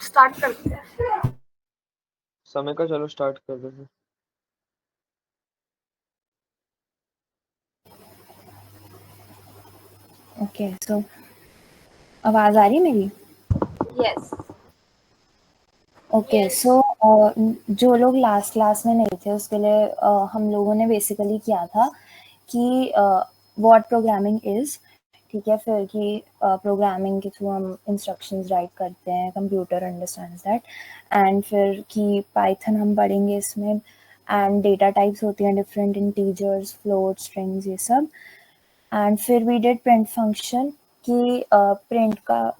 Start करते हैं। समय का चलो स्टार्ट कर दो फिर। ओके सो आवाज आ रही है मेरी? यस। ओके सो जो लोग लास्ट क्लास में नहीं थे उसके लिए हम लोगों ने बेसिकली किया था कि व्हाट प्रोग्रामिंग इज, ठीक है, फिर कि प्रोग्रामिंग के थ्रू हम इंस्ट्रक्शंस राइट करते हैं, कंप्यूटर अंडरस्टैंड्स दैट, एंड फिर कि पाइथन हम पढ़ेंगे इसमें, एंड डेटा टाइप्स होती हैं डिफरेंट, इंटीजर्स, फ्लोट, स्ट्रिंग्स, ये सब। एंड फिर वी डिड प्रिंट फंक्शन कि प्रिंट का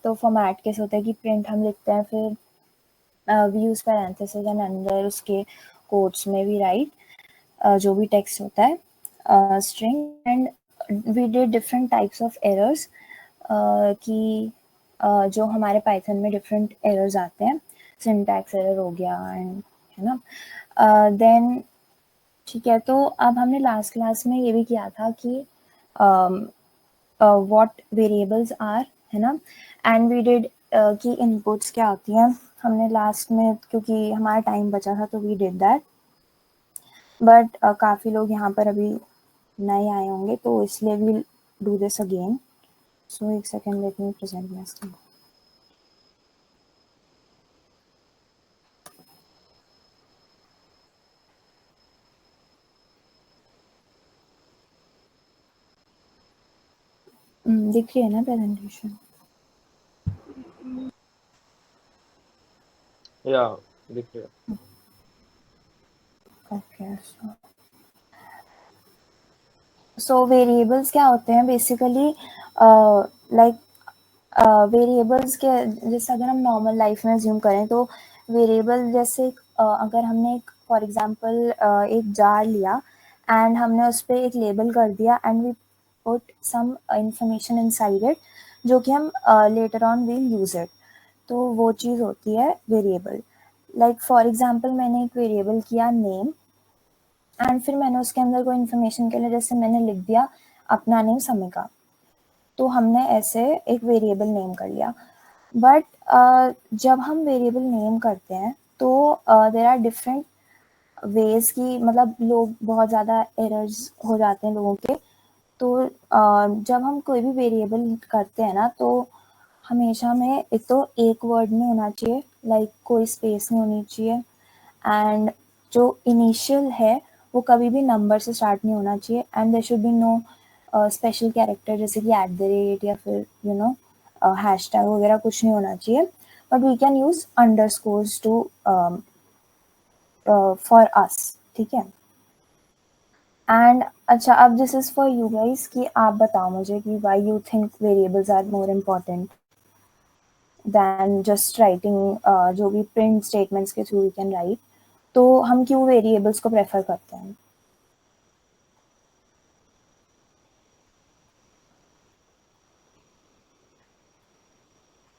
तो फॉर्मेट कैसे होता है कि प्रिंट हम लिखते हैं, फिर वी यूज पैरेंथेसिस एंड अंदर उसके कोट्स में भी राइट जो भी टेक्स्ट होता है string. And we did different types of errors कि जो हमारे पाइथन में डिफरेंट एरर्स आते हैं, सिंटैक्स एरर हो गया एंड, है ना। देन ठीक है, तो अब हमने लास्ट क्लास में ये भी किया था कि व्हाट वेरिएबल्स आर, है ना, एंड वी डिड कि इनपुट्स क्या होती हैं। हमने लास्ट में क्योंकि हमारा टाइम बचा था तो वी डिड दैट, बट काफ़ी लोग यहाँ पर अभी नए आए होंगे तो इसलिए वी डू दिस अगेन। सो एक second, let me present my screen. दिख रही है ना प्रेजेंटेशन? या दिख रहा है। ओके सो वेरिएबल्स क्या होते हैं बेसिकली, लाइक वेरिएबल्स के जैसे अगर हम नॉर्मल लाइफ में ज्यूम करें तो वेरिएबल जैसे अगर हमने एक फॉर एग्जांपल एक जार लिया एंड हमने उस पर एक लेबल कर दिया and we put some information inside it जो कि हम later on will use it, तो वो चीज़ होती है वेरिएबल। लाइक फॉर एग्जांपल मैंने एक वेरिएबल किया नेम एंड फिर मैंने उसके अंदर कोई इन्फॉर्मेशन के लिए जैसे मैंने लिख दिया अपना नेम समिका, तो हमने ऐसे एक वेरिएबल नेम कर लिया। बट जब हम वेरिएबल नेम करते हैं तो देयर आर डिफरेंट वेज की, मतलब लोग बहुत ज़्यादा एरर्स हो जाते हैं लोगों के। तो जब हम कोई भी वेरिएबल करते हैं ना तो हमेशा में एक तो एक वर्ड में होना चाहिए, लाइक कोई स्पेस नहीं होनी चाहिए, एंड जो इनिशियल है वो कभी भी नंबर से स्टार्ट नहीं होना चाहिए, and there should be no special character जैसे कि @ या फिर यू नो हैशटैग वगैरह कुछ नहीं होना चाहिए, but we can use underscores to for us, ठीक है। एंड अच्छा, अब this is for you guys कि आप बताओ मुझे कि why you think variables are more important than just writing, जो भी प्रिंट स्टेटमेंट्स के थ्रू वी कैन राइट, तो हम क्यों वेरिएबल्स को प्रेफर करते हैं?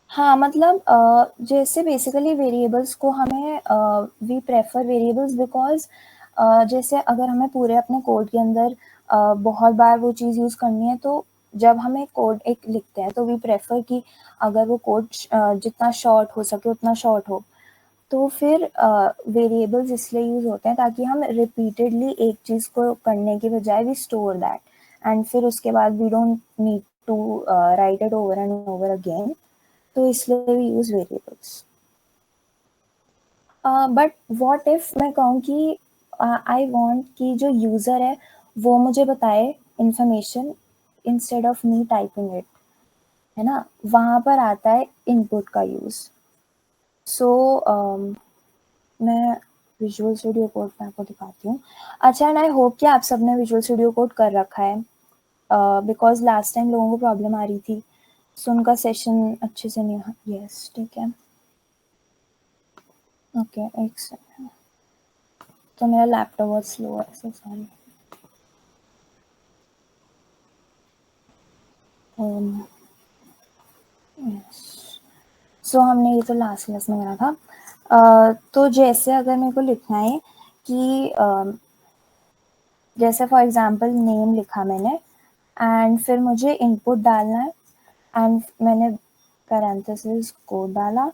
हाँ मतलब जैसे बेसिकली वेरिएबल्स को हमें वी प्रेफर वेरिएबल्स बिकॉज जैसे अगर हमें पूरे अपने कोड के अंदर बहुत बार वो चीज़ यूज़ करनी है, तो जब हमें कोड एक लिखते हैं तो वी प्रेफर कि अगर वो कोड जितना शॉर्ट हो सके उतना शॉर्ट हो। तो फिर वेरिएबल्स इसलिए यूज़ होते हैं ताकि हम रिपीटेडली एक चीज़ को करने के बजाय वी स्टोर दैट, एंड फिर उसके बाद we don't need to write it over and over again, तो इसलिए we use variables. But what if मैं कहूँ कि आई वांट कि जो यूज़र है वो मुझे बताए information instead of me typing it, है ना, वहाँ पर आता है इनपुट का यूज़। सो मैं विजुअल स्टूडियो कोड में आपको दिखाती हूँ। अच्छा, एंड आई होप कि आप सबने विजुअल स्टूडियो कोड कर रखा है बिकॉज लास्ट टाइम लोगों को प्रॉब्लम आ रही थी, सो उनका सेशन अच्छे से नहीं। यस ठीक है, ओके एक सेकेंड, तो मेरा लैपटॉप बहुत स्लो है, सो सॉरी। सो हमने ये तो लास्ट क्लास में करा था। तो जैसे अगर मेरे को लिखना है कि जैसे फॉर एग्जांपल नेम लिखा मैंने एंड फिर मुझे इनपुट डालना है एंड मैंने पैरेंथेसिस कोड डाला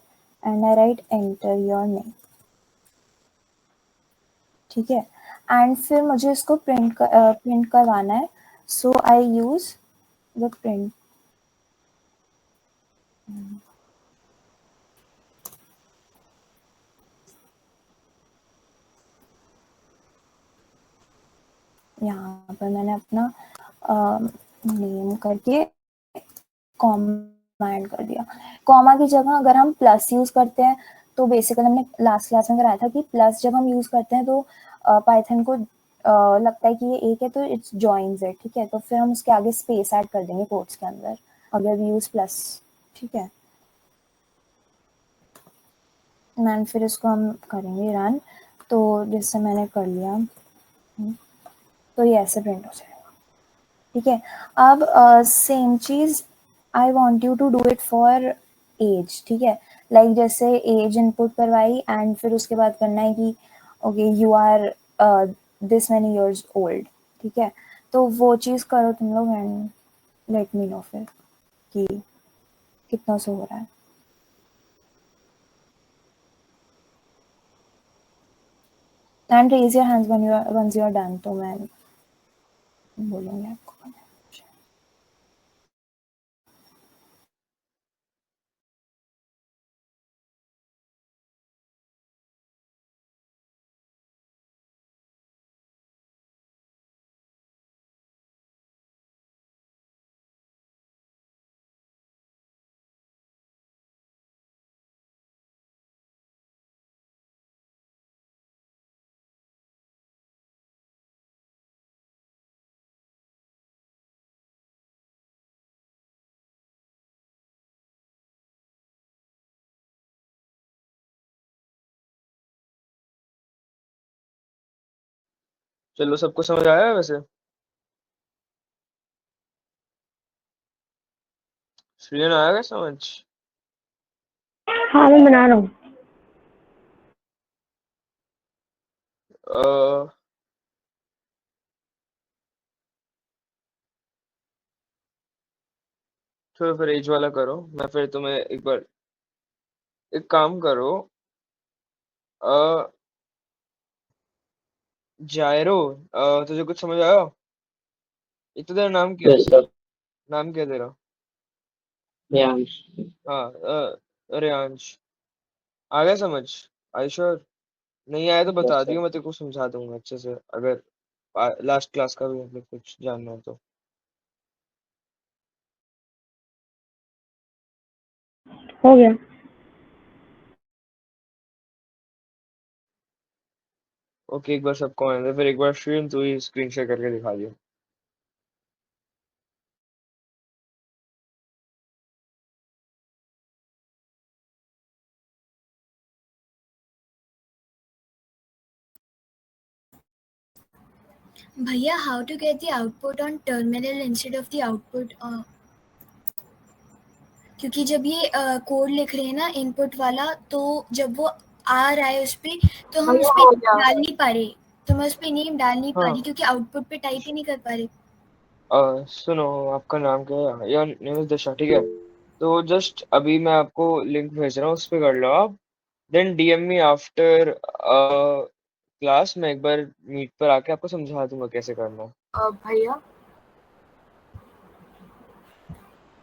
and I write enter your name. ठीक है, एंड फिर मुझे इसको प्रिंट करवाना है, सो आई यूज द प्रिंट. यहाँ पर मैंने अपना नेम करके कॉमा ऐड कर दिया. कॉमा की जगह अगर हम प्लस यूज करते हैं तो बेसिकली हमने लास्ट क्लास में कराया था कि प्लस जब हम यूज करते हैं तो पाइथन को लगता है कि ये एक है तो इट्स जॉइंस है. ठीक है, तो फिर हम उसके आगे स्पेस ऐड कर देंगे कोट्स के अंदर अगर वी यूज प्लस. ठीक है, एंड फिर इसको हम करेंगे रन. तो जैसे मैंने कर लिया तो ये ऐसे प्रिंट हो जाएगा. ठीक है, अब सेम चीज I want you to do it for age. ठीक है, लाइक जैसे एज इनपुट करवाई एंड फिर उसके बाद करना है कि okay you are this many years old. ठीक है, तो वो चीज़ करो तुम लोग एंड लेट मी नो फिर कि कितना से हो रहा है. And raise your hands once you are done, तो मैं बोलूँगी आपको. चलो, सबको समझ आया है वैसे? श्रीयन आया क्या समझ? हाँ मैं बना रहा हूँ. अ, चलो फिर एज वाला करो. मैं फिर तुम्हें एक बार एक काम करो. जायरो, तुझे कुछ समझ आया? एक तो तेरा नाम क्या है? नाम क्या है तेरा? रियांश. हाँ, रियांश. आ गया समझ? I sure? नहीं आया तो बता यस सर. दियो, मैं तेरे को समझा दूंगा अच्छे से, अगर लास्ट क्लास का भी मतलब कुछ जानना हो तो. हो गया. ओके, एक बार सबको आने दे, फिर एक बार श्रीन तू ही स्क्रीन शेयर करके दिखा दियो. Bhaiya, how to get the output on terminal instead of the output क्योंकि जब ये कोड लिख रहे हैं ना इनपुट वाला, तो जब वो आ रहा है उस पे तो हम उस पे डाल नहीं पा रहे, तो मैं उस पे नेम डाल नहीं पा हाँ. रही क्योंकि आउटपुट पे टाइप ही नहीं कर पा रही. सुनो, आपका नाम क्या है? या नेम इज दिशा, ठीक है. तो जस्ट अभी मैं आपको लिंक भेज रहा हूँ, उस पे कर लो आप. Then DM me after class. मैं एक बार मीट पर आके आपको समझा दूंगा कैसे करना है. भैया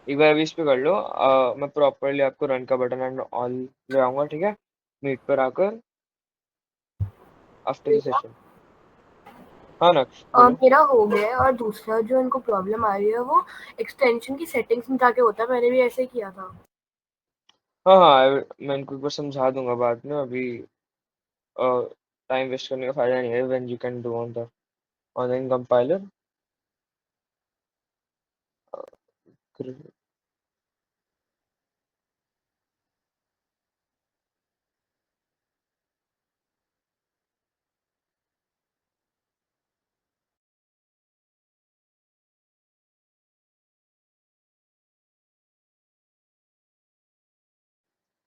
एक बार अभी इस पे कर लो. मैं प्रॉपरली आपको रन का बटन एंड ऑल ले आऊंगा, ठीक है, मीट पर आकर आफ्टर द सेशन. हाँ नक्श, बोलो. मेरा हो गया है, और दूसरा जो इनको प्रॉब्लम आ रही है वो एक्सटेंशन की सेटिंग्स में जाके होता है. मैंने भी ऐसे ही किया था. हाँ हाँ, मैं इनको एक बार समझा दूंगा बाद में. अभी टाइम वेस्ट करने का फायदा नहीं है when you can do on the online compiler.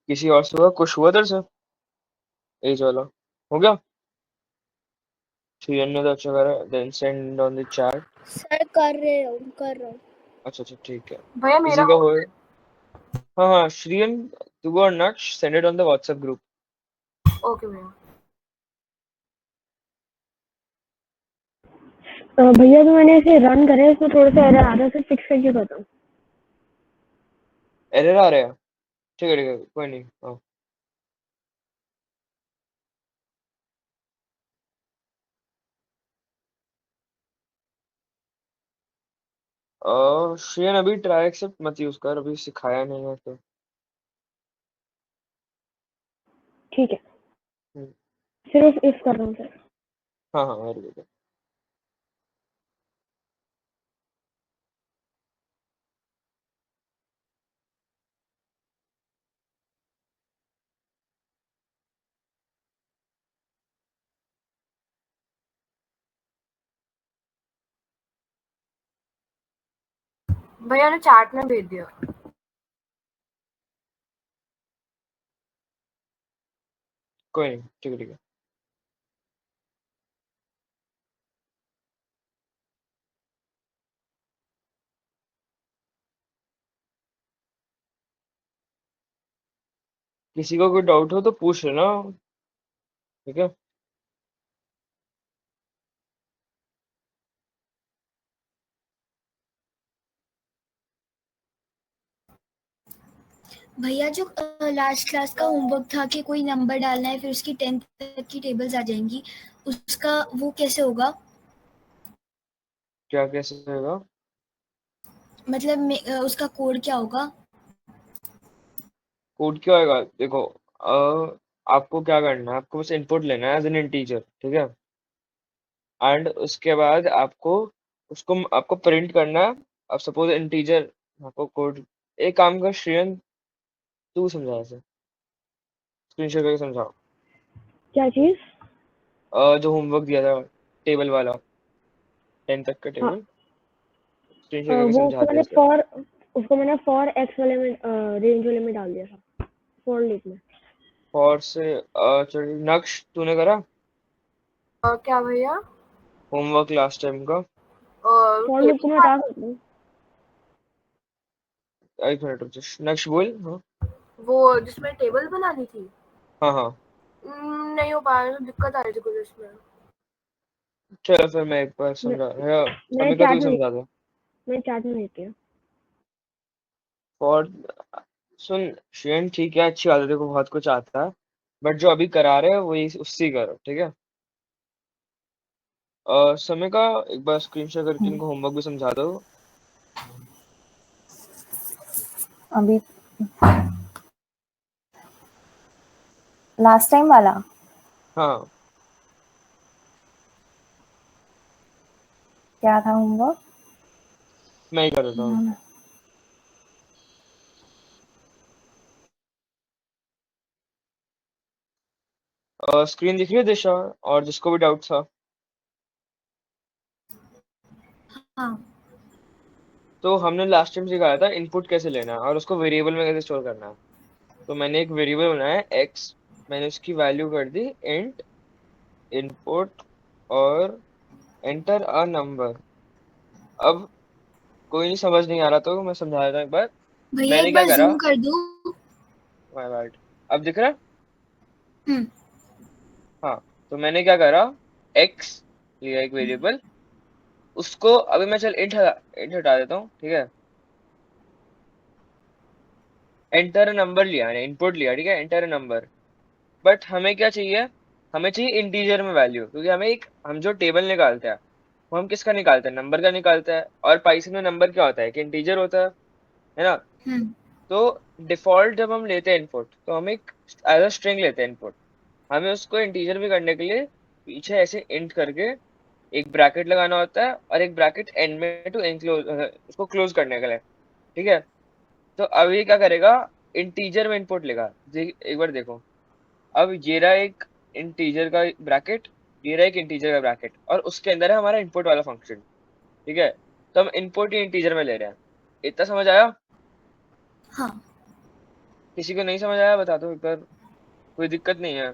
किसी और से हुआ? कुछ हुआ तेरे से? एज वाला हो गया? श्रीयन ने तो अच्छा करा. Then send on the chat. Sir कर रहा हूँ. अच्छा अच्छा, ठीक है. भैया किसी मेरा का हो? हाँ हाँ, श्रीयन तू और नक्श send it on the WhatsApp group. Okay भैया. भैया तो मैंने इसे रन करे, इसमें थोड़ा सा एरर आ रहा है, इसे फिक्स करके बताओ. एरर आ रहा है. ठीक है कोई नहीं. हाँ. श्रेयन अभी ट्राई एक्सेप्ट मत यूज कर, अभी सिखाया नहीं है तो. ठीक है, हम्म, सिर्फ इफ कर रहा हूँ सर. हाँ हाँ वेरी गुड. भैया ने चैट में भेज दिया. कोई नहीं. ठीक है. किसी को कोई डाउट हो तो पूछ लेना. ठीक है. भैया जो लास्ट क्लास का होमवर्क था कि कोई नंबर डालना है फिर उसकी 10th तक की टेबल्स आ जाएंगी, उसका वो कैसे होगा? क्या कैसे होगा? मतलब उसका कोड क्या होगा? कोड क्या होगा? देखो आपको क्या करना है, आपको बस इनपुट लेना है एज एन इंटीजर. ठीक है. एंड उसके बाद आपको प्रिंट करना है. अब सपोज इंटीजर आपको कोड. एक काम कर श्रेयन, तू समझा ऐसे स्क्रीन शेयर करके समझाओ. क्या चीज? जो होमवर्क दिया था टेबल वाला 10 तक का हाँ, टेबल स्क्रीन शेयर करके वो समझा दे इसका. उसको मैंने फॉर एक्स वाले में रेंज वाले में डाल दिया था, फॉर लूप में. और से चल नक्श तूने करा क्या भैया? होमवर्क लास्ट टाइम का? फॉर लूप को मैं हटा सकता हूँ. एक मिनट रुक जा. नक्श बोल. हाँ वो जिसमें टेबल बनानी थी. हाँ. नहीं हो पाया, तो दिक्कत आ रही थी कुछ इसमें. चलो फिर मैं एक बार मैं- समझा. है मैंने समीका तू चैट में समझा दे. मैंने चैट में भेज दिया. और सुन श्रेयन, ठीक है अच्छी बात है, देखो बहुत कुछ आता है बट जो अभी करा रहे हैं वही उससे करो. ठीक है. समीका एक बार स्क्रीन शेयर करके इनको होमवर्क भी समझा दो. अभी लास्ट टाइम वाला हाँ क्या था होमवर्क? मैं ही कर देता हूँ. स्क्रीन दिख रही है दिशा और जिसको भी डाउट था? हाँ. तो हमने लास्ट टाइम सिखाया था इनपुट कैसे लेना है और उसको वेरिएबल में कैसे स्टोर करना है. तो मैंने एक वेरिएबल बनाया है एक्स. मैंने उसकी वैल्यू कर दी इंट इनपुट और एंटर अ नंबर. अब कोई नहीं समझ नहीं आ रहा तो मैं समझा देता हूँ एक बार. भैया मैंने एक क्या बार करा? जूम कर दो. My bad. अब दिख रहा है? हम्म. हाँ. तो मैंने क्या करा, एक्स लिया एक वेरिएबल. उसको अभी मैं चल इंट हटा देता हूँ. ठीक है. एंटर नंबर लिया मैंने, इनपुट लिया. ठीक है. Enter number. बट हमें क्या चाहिए? हमें चाहिए इंटीजर में वैल्यू, क्योंकि हम जो टेबल निकालते हैं वो हम किसका निकालते हैं? नंबर का निकालते हैं. और पाइथन में नंबर क्या होता है? कि इंटीजर होता है ना. हम्म. तो डिफॉल्ट जब हम लेते हैं इनपुट तो हम एक एज अ स्ट्रिंग लेते हैं इनपुट. हमें उसको इंटीजर भी करने के लिए पीछे ऐसे इंट करके एक ब्रैकेट लगाना होता है और एक ब्रैकेट एंड में टू एनक्लोज उसको क्लोज करने के लिए. ठीक है. तो अब ये क्या करेगा? इंटीजर में इनपुट लेगा. एक बार देखो. अब ये रहा एक इंटीजर का ब्रैकेट, ये रहा एक इंटीजर का ब्रैकेट और उसके अंदर है हमारा इनपुट वाला फंक्शन. ठीक है. तो हम इनपुट ही इंटीजर में ले रहे हैं. इतना समझ आया? हाँ. किसी को नहीं समझ आया बता दो एक बार. कोई दिक्कत नहीं है.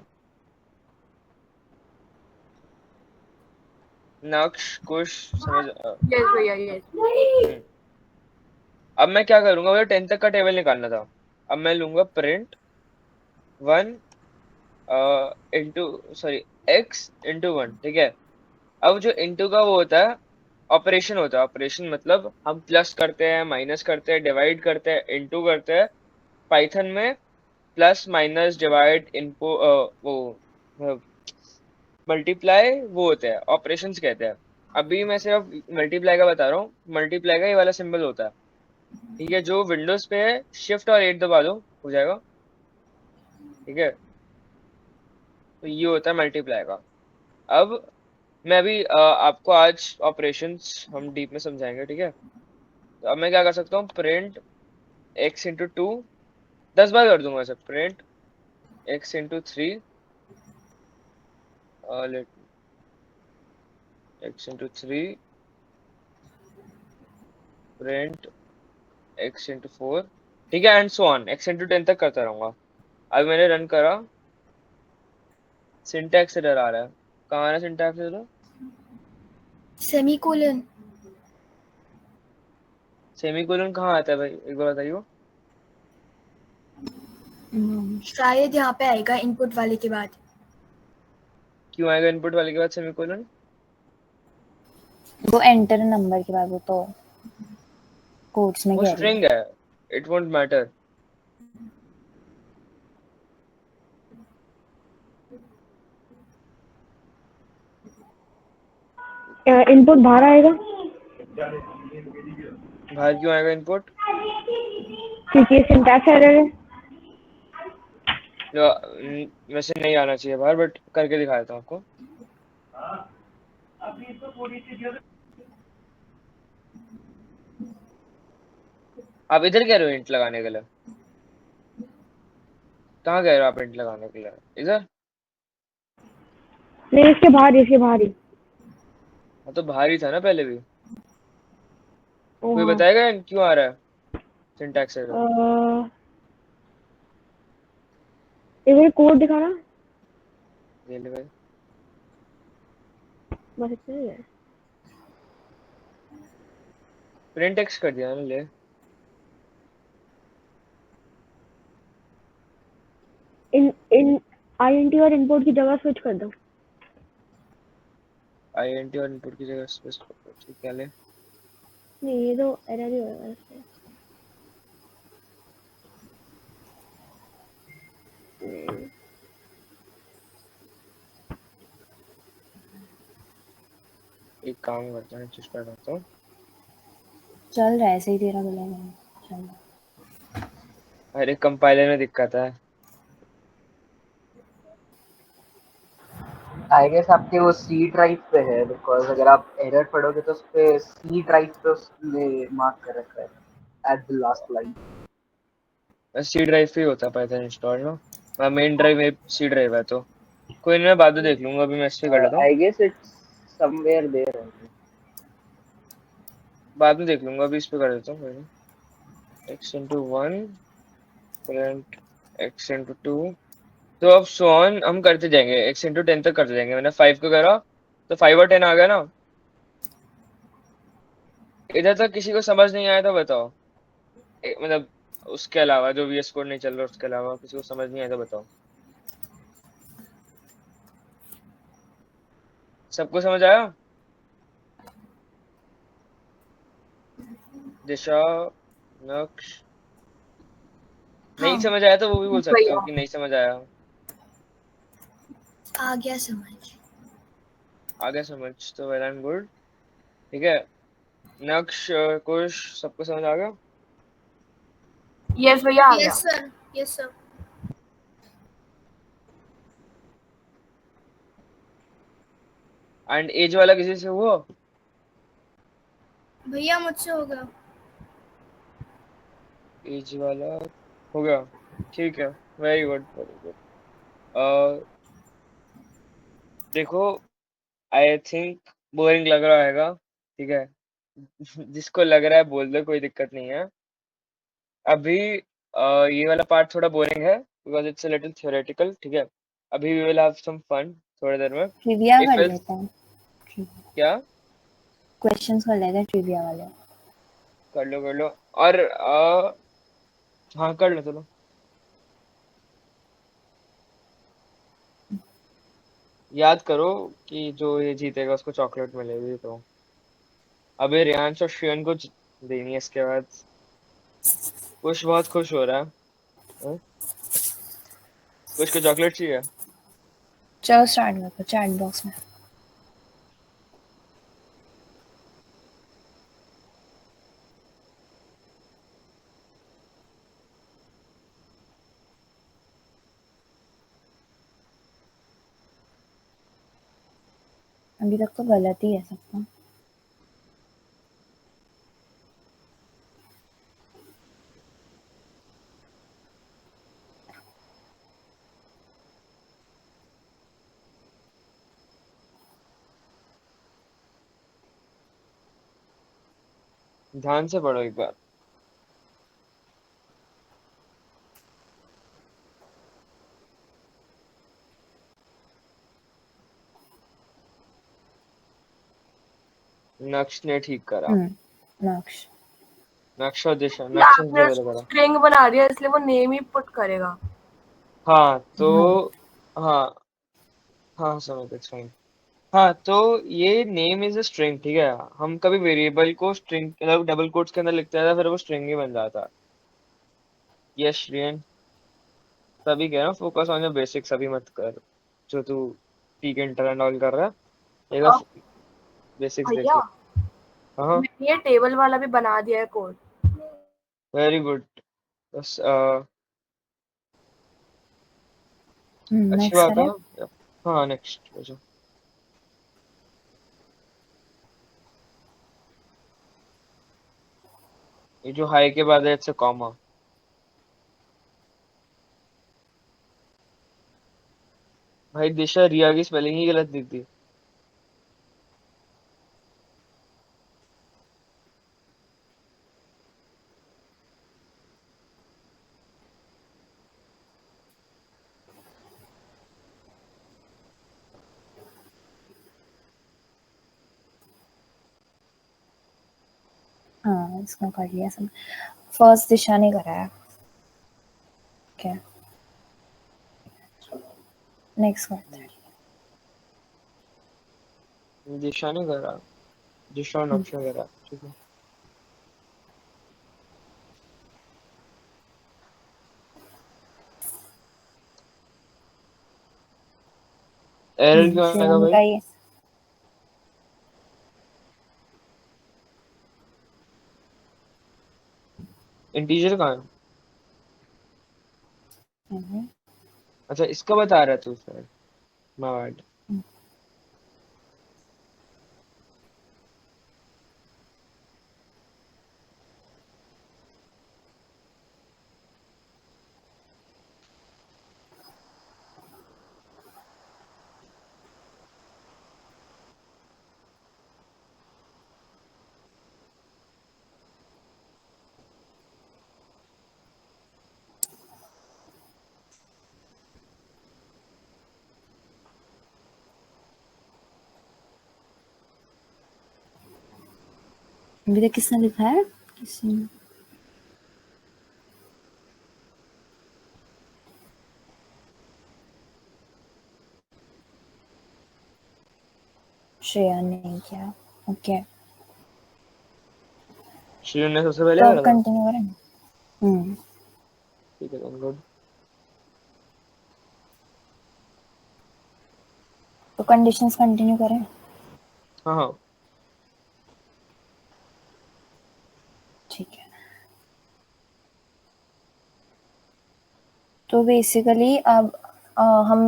नक्श कुछ समझ यस भैया, यस. अब मैं क्या करूंगा? मुझे 10 तक का टेबल निकालना था. अब मैं लूंगा प्रिंट 1 x इंटू 1, ठीक है। अब जो इंटू का वो होता है ऑपरेशन होता है, ऑपरेशन मतलब हम प्लस करते हैं, माइनस करते हैं, डिवाइड करते हैं, इंटू करते हैं। पाइथन में प्लस माइनस डिवाइड इनपु वो मल्टीप्लाई वो होते हैं, ऑपरेशंस कहते हैं। अभी मैं सिर्फ मल्टीप्लाई का बता रहा हूँ। मल्टीप्लाई का ये वाला सिंबल होता है, ठीक है। जो विंडोज पे है शिफ्ट और 8 दबा दो, हो जाएगा, ठीक है। तो ये होता है मल्टीप्लाई का। अब मैं अभी आपको आज ऑपरेशंस हम डीप में समझाएंगे, ठीक है। तो अब मैं क्या कर सकता हूँ, प्रिंट x इंटू 2, 10 बार कर दूंगा sir, print x into 3, let x into 3, print x into 4, ठीक है, and so on x into 10 तक करता रहूंगा। अब मैंने रन करा, सिंटैक्स एरर आ रहा है। कहाँ आ रहा है सिंटैक्स एरर? सेमीकोलन सेमीकोलन कहाँ आता है भाई, एक बार बताइए। शायद यहाँ पे आएगा इनपुट वाले के बाद। क्यों आएगा इनपुट वाले के बाद सेमीकोलन? वो एंटर नंबर के बाद, वो तो कोड्स में वो कह रही है। स्ट्रिंग है, इट वोंट मैटर। इनपुट बाहर आएगा बाहर क्यों आएगा इनपुट? क्योंकि सिंटैक्स एरर है। वैसे नहीं आना चाहिए बाहर, बट करके दिखा देता हूँ आपको। आप इधर कह रहे हो इंट लगाने के लिए? कहाँ कह रहे हो आप इंट लगाने के लिए? इधर? नहीं, इसके बाहर, इसके बाहर ही। हाँ तो बाहर ही था ना पहले भी। ओ कोई हाँ। बताएगा क्यों आ रहा है सिंटैक्स एरर? एक बार कोड दिखाना, ये ले भाई, बस इतना ही है। प्रिंट एक्स कर दिया ना, ले। इन INT और इनपुट की जगह स्विच कर दो। INT और इनपुट की जगह स्पेस, ठीक है, ले। नहीं, ये तो एरर ही होगा इससे। एक काम करता है, चेष्टा करता हूँ। चल रहा है ऐसे ही तेरा बोला नहीं चल रहा है। अरे कंपाइलर में दिक्कत है। आई गेस आपके वो सी ड्राइव पे है, बिकॉज अगर आप एरर पढ़ोगे तो उस पे सी ड्राइव पे उसने मार्क कर रखा है at the last line. C drive पे ही होता है पाइथन इंस्टॉल ना। मेन ड्राइव में सी ड्राइव है, तो कोई नहीं, मैं बाद में देख लूंगा। अभी मैं इस पे कर लेता हूँ, I guess it's somewhere there. बाद में देख लूंगा। अभी इस पे कर देता हूँ, कोई नहीं। x into 1, print x into 2। तो अब सो ऑन हम करते जाएंगे, x इंटू 10 तक करते जाएंगे। मैंने 5 को करा तो 5 और 10 आ गया ना। इधर तक किसी को समझ नहीं आया तो बताओ। मतलब उसके अलावा जो VS कोड नहीं चल रहा, उसके अलावा किसी को समझ नहीं आया तो बताओ। सबको समझ आया? दिशा, नक्श। नहीं हाँ समझ आया तो वो भी बोल सकते हो भैया कि नहीं समझ आया। आ गया समझ। आ गया समझ तो वेल एंड गुड, ठीक है। नक्श, कुश, सबको समझ आ गया? यस भैया आ गया। Yes sir, yes sir. And age वाला किसी से हुआ? भैया मुझसे हो गया। एज वाला हो गया, ठीक है, वेरी गुड वेरी गुड। देखो, आई थिंक बोरिंग लग रहा हैगा, ठीक है। जिसको लग रहा है बोल दो, कोई दिक्कत नहीं है। अभी ये वाला पार्ट थोड़ा बोरिंग है because it's a little theoretical, ठीक है। अभी we will have some fun थोड़ी देर में। ट्रिविया इट कर विल लेते हैं, क्या? क्वेश्चंस कर लेते हैं ट्रिविया वाले। कर लो कर लो। और हाँ कर लो चलो। याद करो कि जो ये जीतेगा उसको चॉकलेट मिलेगी। तो अभी रियांश और श्रेयन को देनी है इसके बाद। कुछ बहुत खुश हो रहा है। हाँ? कुछ को चॉकलेट चाहिए। चलो स्टार्ट करो चैट बॉक्स में। अभी तक तो गलत ही है सबका। ध्यान से पढ़ो एक बार। नक्श ने ठीक करा। नक्श नक्श और दिशा। या नक्श ने आपने सबसे पहले करा। स्ट्रिंग बना दिया इसलिए वो नेम ही पुट करेगा। हाँ तो हाँ हाँ हाँ समझ गए। हाँ तो ये नेम इज अ स्ट्रिंग, ठीक है। हम कभी वेरिएबल को स्ट्रिंग मतलब डबल कोट्स के अंदर लिखते हैं फिर वो स्ट्रिंग ही बन जाता है। यस श्रेयन, तभी कह रहा हूँ फोकस ऑन योर बेसिक्स, अभी मत कर जो to peak inter and all कर रहा है। एक अब बेसिक्स देख भैया ले। हाँ मैंने ये टेबल वाला भी बना दिया है कोड। Very good. बस अच्छी नेक्स्ट बात है करें। ना। हाँ नेक्स्ट पूछो। ये जो हाई के बाद है इट्स अ कॉमा। भाई दिशा रिया की स्पेलिंग ही गलत लिख दी। हाँ इसका कर लिया सब। फर्स्ट दिशा ने कराया। ओके नेक्स्ट करते हैं। दिशा ने करा। दिशा और नक्श ने करा, ठीक है। एरर क्यों आएगा श्रेयन भाई। का ये इंटीजर कहाँ है। अच्छा इसका बता रहा है तू सर। माय। अभी तक किसने लिखा है किसी ने। श्रेया ने नहीं किया। ओके श्रीन ने सबसे पहले तो अब करा था। कंटिन्यू करें। ठीक है then good। तो कंडीशंस कंटिन्यू करें। हाँ हाँ। ठीक है तो बेसिकली अब हम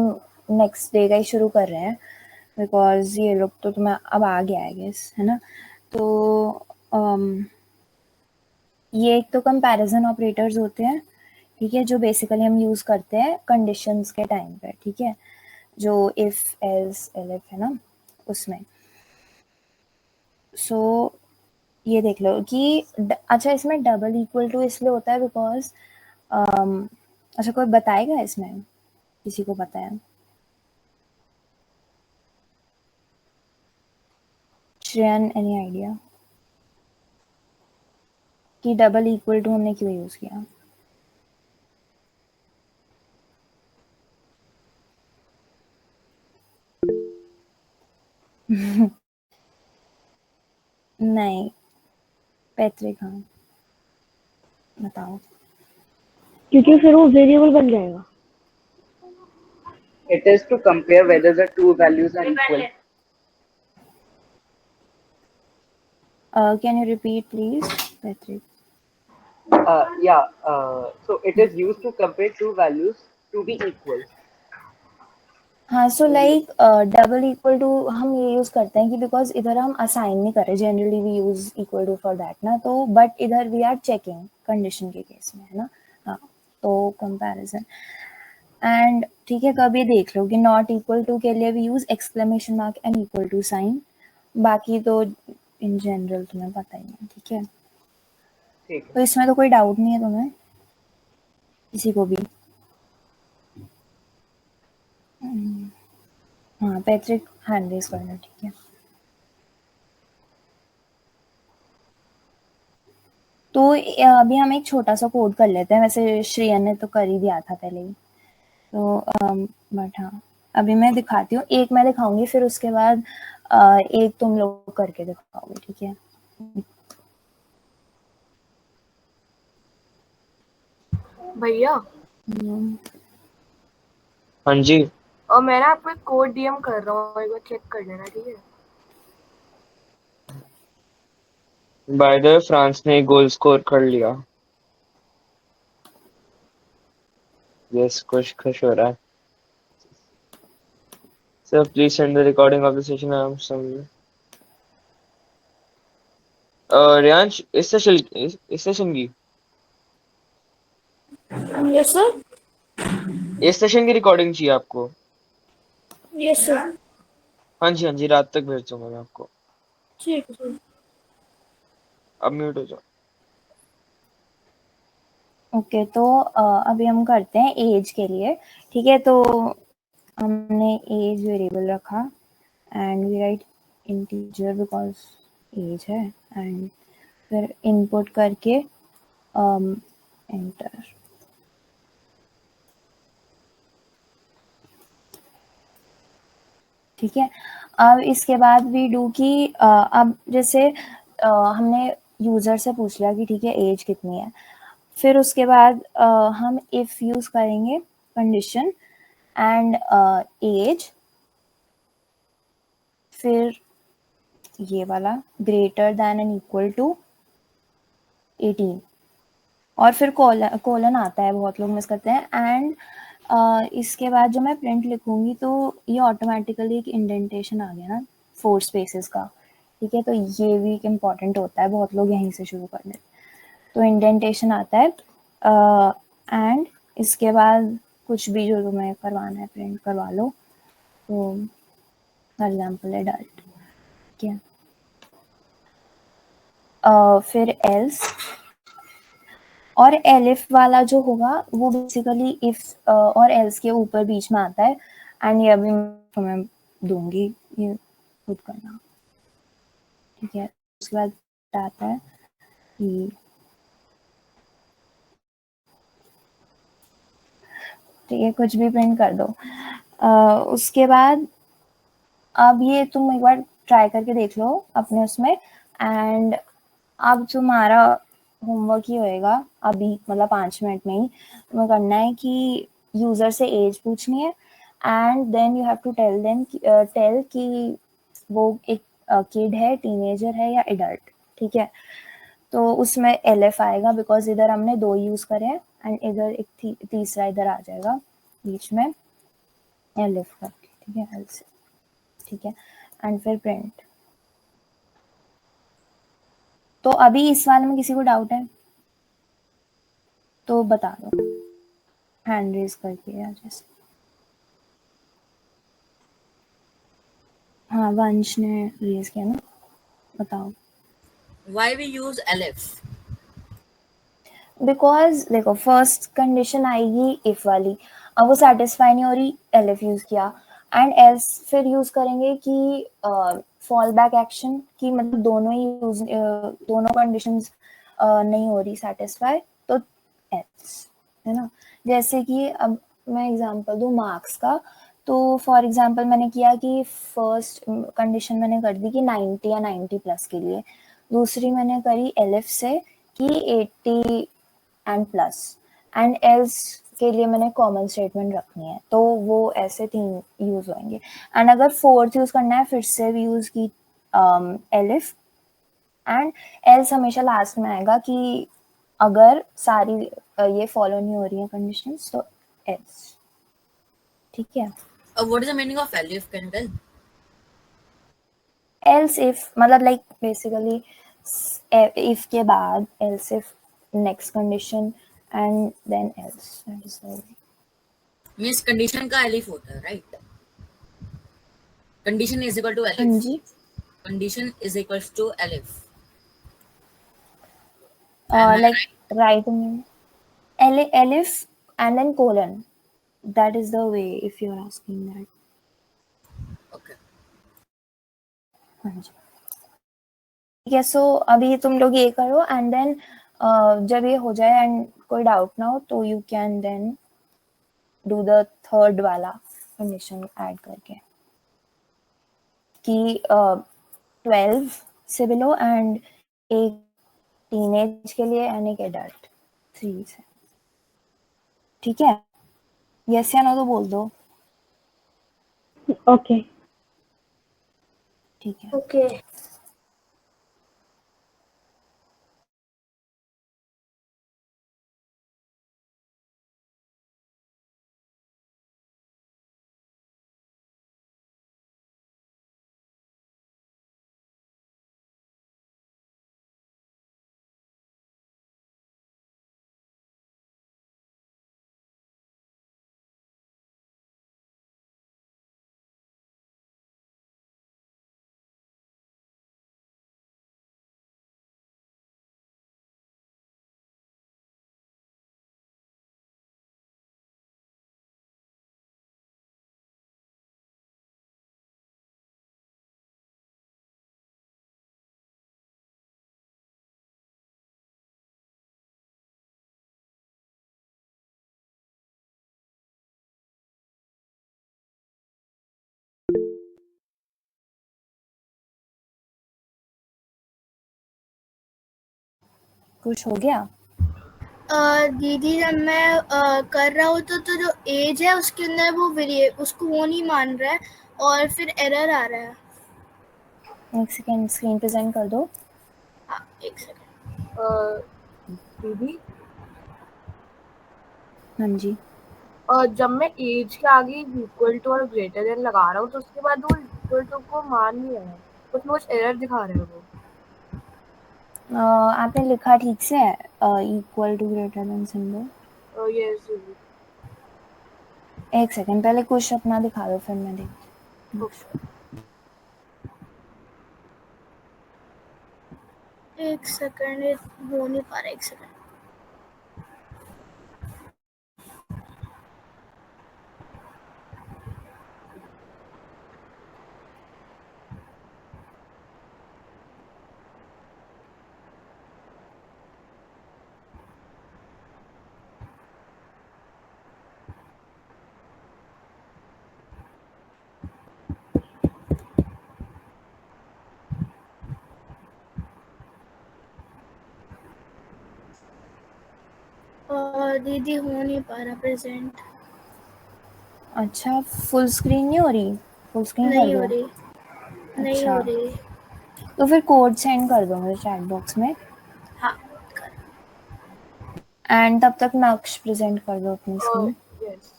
नेक्स्ट डे का ही शुरू कर रहे हैं बिकॉज ये लोग तो तुम्हें अब आ गया है गेस है ना। तो ये एक तो कंपैरिजन ऑपरेटर्स होते हैं, ठीक है, जो बेसिकली हम यूज़ करते हैं कंडीशंस के टाइम पे, ठीक है, जो इफ एल्स एलिफ है ना उसमें। सो ये देख लो कि अच्छा इसमें डबल इक्वल टू इसलिए होता है बिकॉज अच्छा कोई बताएगा इसमें, किसी को पता है? श्रेयन एनी आइडिया कि डबल इक्वल टू हमने क्यों यूज़ किया? नहीं पैट्रिक, हाँ बताओ। क्योंकि फिर वो वेरिएबल बन जाएगा। It is to compare whether the two values are equal. Can you repeat please, Patrick? Yeah. So it is used to compare two values to be equal. हाँ, so like double equal to हम ये use करते हैं कि because इधर हम assign नहीं कर रहे, generally we use equal to for that ना, तो बट इधर वी आर चेकिंग कंडीशन के केस में, है ना। हाँ, तो कंपैरिजन एंड ठीक है, तो अब ये देख लो कि नॉट इक्वल टू के लिए we use exclamation mark and equal to sign, बाकी तो इन जनरल तुम्हें पता ही है, ठीक है। ठीक है। तो इसमें तो कोई डाउट नहीं है तुम्हें किसी को भी? हाँ पैट्रिक हैंड रेज करना, ठीक है। तो अभी हम एक छोटा सा कोड कर लेते हैं, वैसे श्रेया ने तो कर ही दिया था पहले ही, तो बट हाँ अभी मैं दिखाती हूँ, एक मैं दिखाऊंगी फिर उसके बाद एक तुम लोग करके दिखाओगे, ठीक है। भैया हाँ जी। और मैं ना आपको एक कोड डीएम कर रहा हूँ, एक बार चेक कर लेना, ठीक है। बाय द वे फ्रांस ने गोल स्कोर कर लिया। यस, खुश हो रहा है। Sir please send the recording of the session. I am sorry. Riyansh, इस सेशन की यस सर। इस सेशन की रिकॉर्डिंग चाहिए आपको? Yes sir. हाँ जी, हाँ जी, रात तक भेज दूंगा मैं आपको। ठीक है सर। अब म्यूट हो जाओ। ओके, तो अभी हम करते हैं एज के लिए, ठीक है। तो हमने एज वेरिएबल रखा and we write integer because age है, एंड फिर इनपुट करके एंटर। ठीक है, अब इसके बाद वी डू की अब जैसे हमने यूजर से पूछ लिया कि ठीक है एज कितनी है, फिर उसके बाद हम इफ यूज करेंगे कंडीशन एंड एज, फिर ये वाला greater than and equal to 18, और फिर कोलन आता है, बहुत लोग मिस करते हैं, एंड इसके बाद जो मैं प्रिंट लिखूंगी तो ये ऑटोमेटिकली एक इंडेंटेशन आ गया ना 4 स्पेसेस का, ठीक है। तो ये भी एक इम्पॉर्टेंट होता है, बहुत लोग यहीं से शुरू कर देते, तो इंडेंटेशन आता है एंड इसके बाद कुछ भी जो तुम्हें करवाना है प्रिंट करवा लो, तो फॉर एग्जाम्पल एडल्ट, ठीक है। फिर एल्स, और एलिफ वाला जो होगा वो बेसिकली इफ और एल्स के ऊपर बीच में आता है, एंड ये अभी मैं दूंगी, ये खुद करना, ठीक है। उसके बाद आता है कि ठीक है कुछ भी प्रिंट कर दो। उसके बाद अब ये तुम एक बार ट्राई करके देख लो अपने उसमें, एंड अब तुम्हारा होमवर्क ही होएगा अभी, मतलब 5 मिनट में ही तुम्हें करना है कि यूजर से एज पूछनी है, and then you have to tell कि वो एक किड है, टीनेजर है या एडल्ट, ठीक है। तो उसमें एलएफ आएगा बिकॉज इधर हमने 2 यूज करे हैं, एंड इधर एक तीसरा इधर आ जाएगा बीच में एलएफ करके, ठीक है, एल से, ठीक है, एंड फिर प्रिंट। तो अभी इस वाले में किसी को डाउट है तो बता दो हैंड रेज करके, या जैसे हाँ वंश ने रेज किया ना, बताओ। Why we use elif? Because देखो फर्स्ट कंडीशन आएगी इफ वाली, अब वो सेटिस्फाई नहीं हो रही, एलएफ यूज किया, एंड एल्स फिर यूज करेंगे कि फॉल बैक एक्शन की, मतलब दोनों ही यूज, दोनों कंडीशंस नहीं हो रही सेटिस्फाई, तो एल्स, है ना। जैसे कि अब मैं एग्जांपल दूं मार्क्स का, तो फॉर एग्जांपल मैंने किया कि फर्स्ट कंडीशन मैंने कर दी कि 90 या 90 प्लस के लिए, दूसरी मैंने करी एलिफ से कि 80 एंड प्लस, एंड एल्स के लिए मैंने कॉमन स्टेटमेंट रखनी है, तो वो ऐसे 3 यूज होंगे। एंड अगर फोर्थ यूज करना है फिर से भी यूज की एलिफ, एंड एल्स हमेशा लास्ट में आएगा कि अगर सारी ये फॉलो नहीं हो रही है कंडीशंस तो एल्स। ठीक है। What is the meaning of elif? Can you tell? Else if मतलब लाइक बेसिकली इफ के बाद else if next condition and then else, that is the way. Means condition का elif होता है, right? Condition is equal to हाँ elif. जी, Condition is equals to elif. Am I like right? Right में elif and then colon, that is the way if you are asking that. Okay. हाँ जी, ठीक है। सो अभी तुम लोग ये करो एंड देन जब ये हो जाए एंड कोई डाउट ना हो तो you can then do the third वाला कंडीशन ऐड करके कि 12 से बिलो एंड एक टीनेज के लिए एंड एक एडल्ट 3 से। ठीक है, यस या नो तो बोल दो। ओके। ठीक है। ओके। कुछ हो गया? दीदी जब मैं कर रहा हूँ तो जो एज है उसके अंदर वो उसको वो नहीं मान रहा है और फिर एरर आ रहा है। एक सेकेंड स्क्रीन प्रेजेंट कर दो। हाँ, एक सेकंड। दीदी हाँ जी, जब मैं एज के आगे इक्वल टू और ग्रेटर देन लगा रहा हूँ तो उसके बाद वो इक्वल टू को मान नहीं रहा है, उसमें कुछ एरर दिखा रहा है वो। आपने लिखा ठीक से है equal to greater than symbol? Yes दीदी। एक सेकेंड पहले कुछ अपना दिखा दो फिर मैं देखती हूँ। एक सेकंड, ये हो नहीं पा रहा, एक सेकंड। दीदी हो नहीं पा रहा प्रेजेंट। अच्छा, फुल स्क्रीन नहीं हो रही? फुल स्क्रीन कर नहीं दो। हो रही, नहीं अच्छा, हो रही। तो फिर कोड सेंड कर दो मुझे चैट बॉक्स में हाँ कर। एंड तब तक नक्श प्रेजेंट कर दो अपनी स्क्रीन। यस।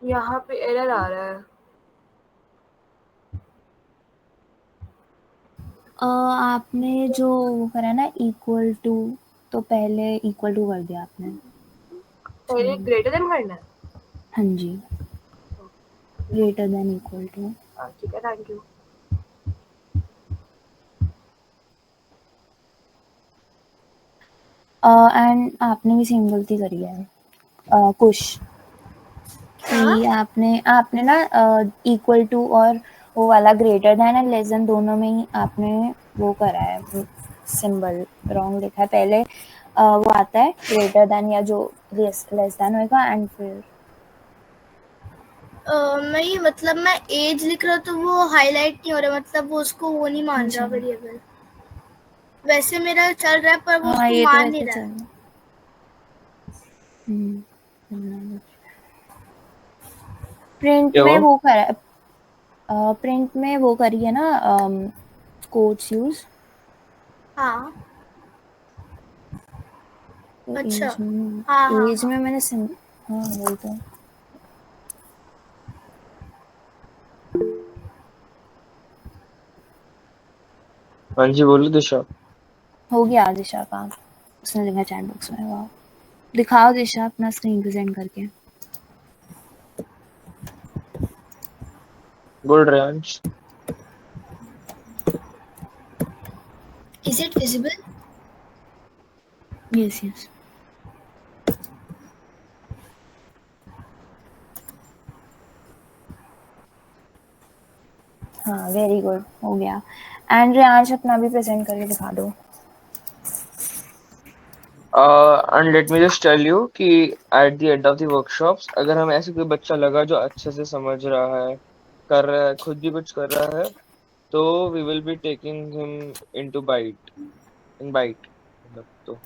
यहाँ पे एरर आ रहा है। आपने जो वो करा ना इक्वल टू, तो पहले इक्वल टू कर दिया आपने। पहले ग्रेटर देन करना है। हाँ जी, ग्रेटर देन इक्वल टू। ठीक है, थैंक यू। एंड आपने भी सेम गलती करी है कुछ कि आपने ना इक्वल टू और वो वाला greater than and less than दोनों में ही आपने वो करा है, सिंबल रॉन्ग लिखा है। पहले वो आता है ग्रेटर देन या जो लेस देन होएगा एंड फिर नहीं मतलब मैं एज लिख रहा हूँ तो वो हाईलाइट नहीं हो रहा, मतलब वो उसको वो नहीं मान रहा अच्छा। वेरिएबल। वैसे मेरा चल रहा है पर वो हाँ उसको ये तो मान नहीं वैसे रहा है। चल प्रिंट क्या में हुआ? वो कर प्रिंट में वो करिए ना कोट्स यूज। हाँ तो अच्छा। एज में हाँ हाँ एज हाँ। में मैंने हाँ वही तो हाँ जी, बोलो दिशा। हो गया दिशा का। उसने लिखा चैट बॉक्स में। वाह, दिखाओ दिशा अपना स्क्रीन प्रेजेंट करके। Good range. Is it visible? Yes yes. हाँ वेरी गुड, हो गया। एंड रेयांश अपना भी प्रेजेंट करके दिखा दो। And let me just tell you कि at the end of the workshops अगर हमें ऐसे कोई बच्चा लगा जो अच्छे से समझ रहा है, कर रहा है, खुद भी कुछ कर रहा है, तो we will be taking him into byte, in byte मतलब। तो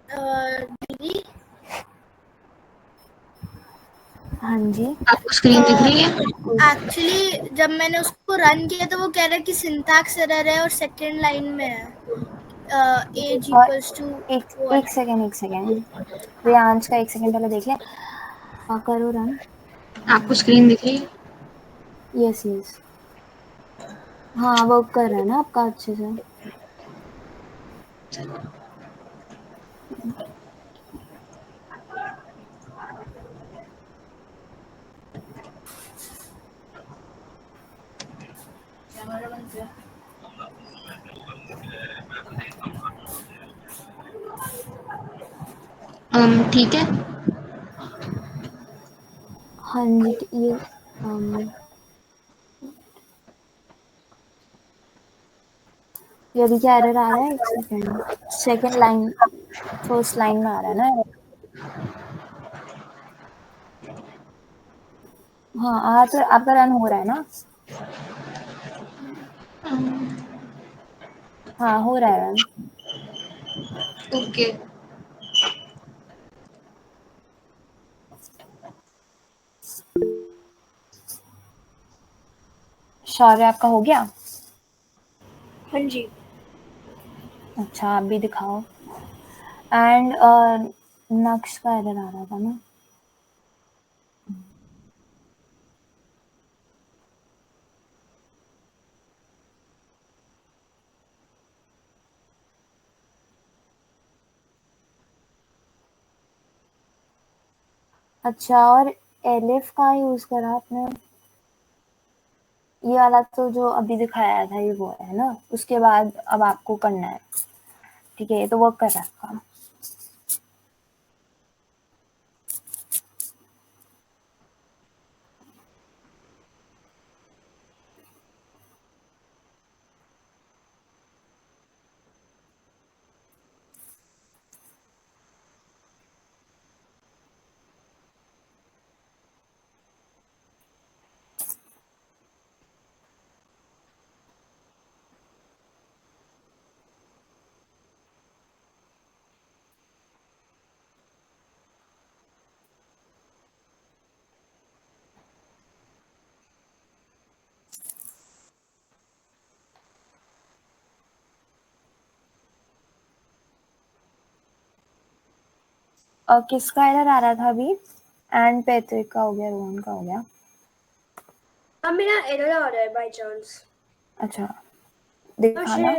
दीदी हाँ जी। आपको स्क्रीन दिख रही है? एक्चुअली जब मैंने उसको रन किया तो वो कह रहा है कि सिंटैक्स एरर है और सेकंड लाइन में है एज और इक्वल्स टू एक सेकेंड रेयांश का 1 सेकेंड पहले देख ले। करो रन। आपको स्क्रीन दिख रही है? Yes yes. हाँ वर्क कर रहा है ना आपका अच्छे से। ठीक है। हाँ जी ये ये अभी क्या एरर आ रहा है? 1 second. Second line first line में आ रहा है ना? हाँ आ तो आपका रन हो रहा है ना? हाँ हो रहा है रन। ओके। शौर्य आपका हो गया? हाँ जी। अच्छा आप भी दिखाओ। एंड नक्श का एरर आ रहा था ना? अच्छा और एलिफ कहाँ यूज करा आपने? ये वाला तो जो अभी दिखाया था ये वो है ना? उसके बाद अब आपको करना है। ठीक है ये तो वर्क कर रहा है काम। किसका एरर आ रहा था अभी? एंड पैट्रिक का हो गया, रोहन का हो गया। अब मेरा एरर आ रहा है बाय चांस। अच्छा दिखाना।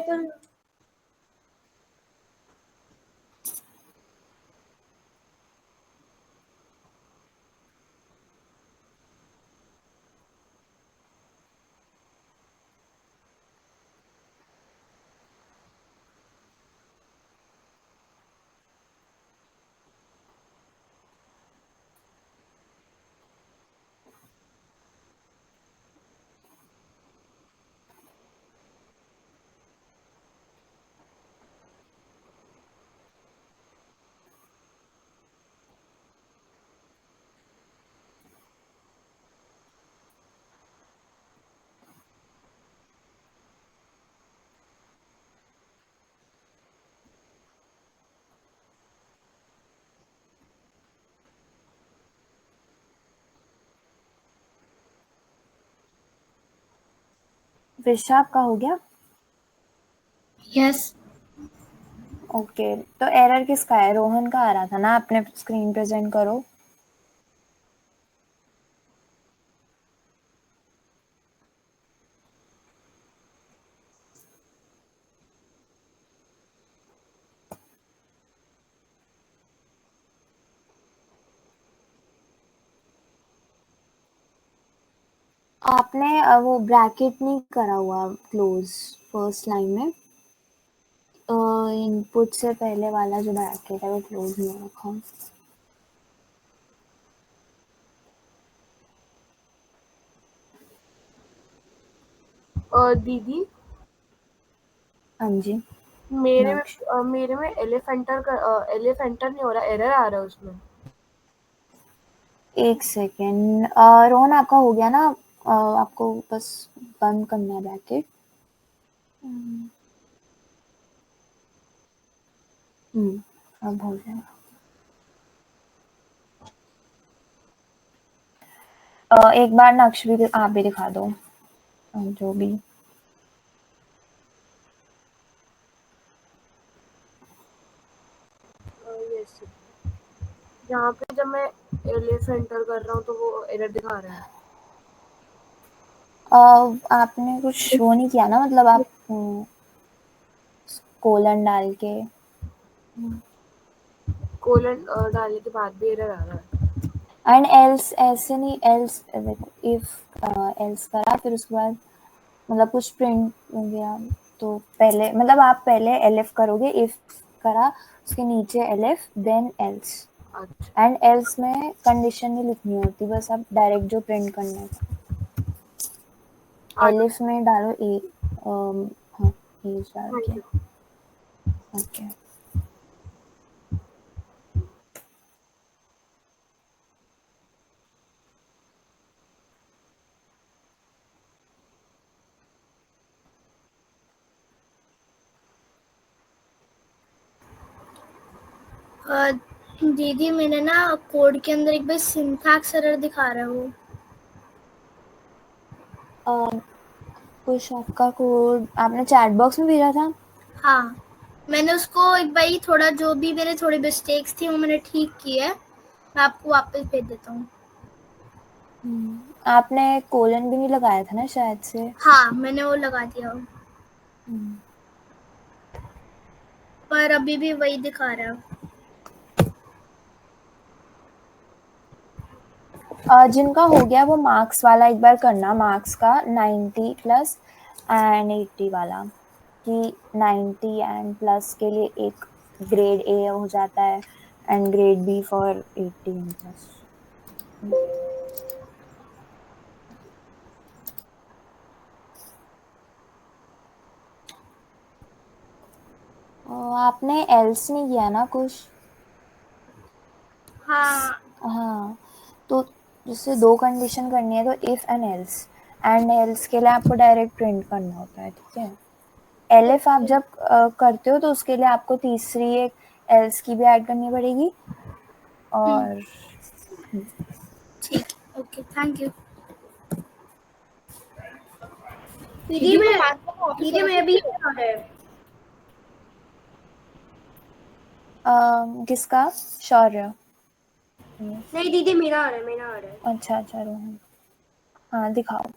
प्रिशा आपका हो गया? यस। ओके, तो एरर किसका है? रोहन का आ रहा था ना, अपने स्क्रीन प्रेजेंट करो। आपने वो ब्रैकेट नहीं करा हुआ क्लोज फर्स्ट लाइन में, इनपुट से पहले वाला जो ब्रैकेट है वो क्लोज नहीं रखा। दीदी हाँ जी, मेरे में एलिफेंटर नहीं हो रहा, एरर आ रहा है उसमें। एक सेकेंड। रोहन आपका हो गया ना? आपको बस बंद करना है ब्रैकेट। अब हो जाएगा। एक बार नक्श भी आप भी दिखा दो, जो भी। यस, यहाँ पे जब मैं एलिफेंटर कर रहा हूँ तो वो एरर दिखा रहा है। आपने कुछ वो नहीं किया ना, मतलब आप कोलन डाल के कोलन डालने के बाद भी एरर आ रहा है। एंड एल्स ऐसे नहीं, एल्स देखो, इफ एल्स करा फिर उसके बाद मतलब कुछ प्रिंट हो गया तो पहले मतलब आप पहले एलिफ करोगे, इफ करा उसके नीचे एलिफ देन एल्स। अच्छा, एंड एल्स में कंडीशन नहीं लिखनी होती, बस आप डायरेक्ट जो प्रिंट करना है एलिफ में डालो ए। हाँ, ए डाल के। Thank you. ओके। दीदी मैंने ना कोड के अंदर एक बार सिंटैक्स एरर दिखा रहा है वो। कुछ आपका कोड आपने चैट बॉक्स में भेजा था? हाँ, मैंने उसको एक बार थोड़ा जो भी मेरे थोड़ी मिस्टेक्स थी वो मैंने ठीक की है, मैं आपको वापस भेज देता हूँ। आपने कोलन भी नहीं लगाया था ना शायद से? हाँ, मैंने वो लगा दिया पर अभी भी वही दिखा रहा है। जिनका हो गया वो मार्क्स वाला एक बार करना, मार्क्स का 90 प्लस एंड 80 वाला, कि 90 एंड प्लस के लिए एक ग्रेड ए हो जाता है and grade B for 80 and plus. आपने एल्स नहीं किया ना कुछ? हाँ, तो जैसे 2 कंडीशन करनी है तो इफ एंड एल्स के लिए आपको डायरेक्ट प्रिंट करना होता है, ठीक है? एलिफ आप जब करते हो तो उसके लिए आपको तीसरी एक एल्स की भी ऐड करनी पड़ेगी। और ठीक, ओके, थैंक यू। दीदी मैं भी आ रहा है। किसका? शौर्य? नहीं दीदी मेरा आ रहा है। अच्छा रोहन, हाँ दिखाओ।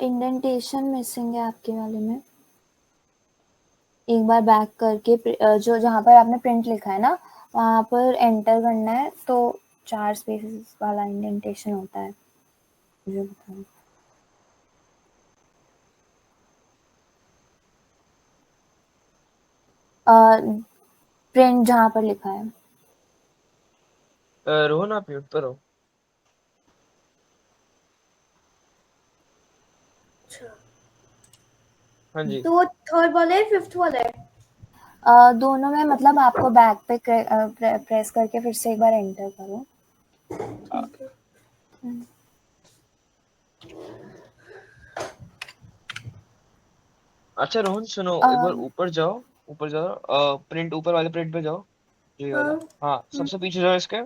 इंडेंटेशन मिसिंग है आपके वाले में। एक बार बैक करके जो जहाँ पर आपने प्रिंट लिखा है ना वहाँ पर एंटर करना है, तो 4 स्पेसेस वाला इंडेंटेशन होता है, मुझे बताओ। प्रिंट जहाँ पर लिखा है। रोहन आप म्यूट पर हो। हाँ जी। तो वो थर्ड वाला है फिफ्थ वाला है? दोनों में मतलब आपको बैक पे प्रेस करके फिर से एक बार एंटर करो। अच्छा रोहन सुनो, एक बार ऊपर जाओ, ऊपर जाओ, प्रिंट ऊपर वाले प्रिंट पे जाओ, ये वाला। हाँ सबसे पीछे जाओ इसके,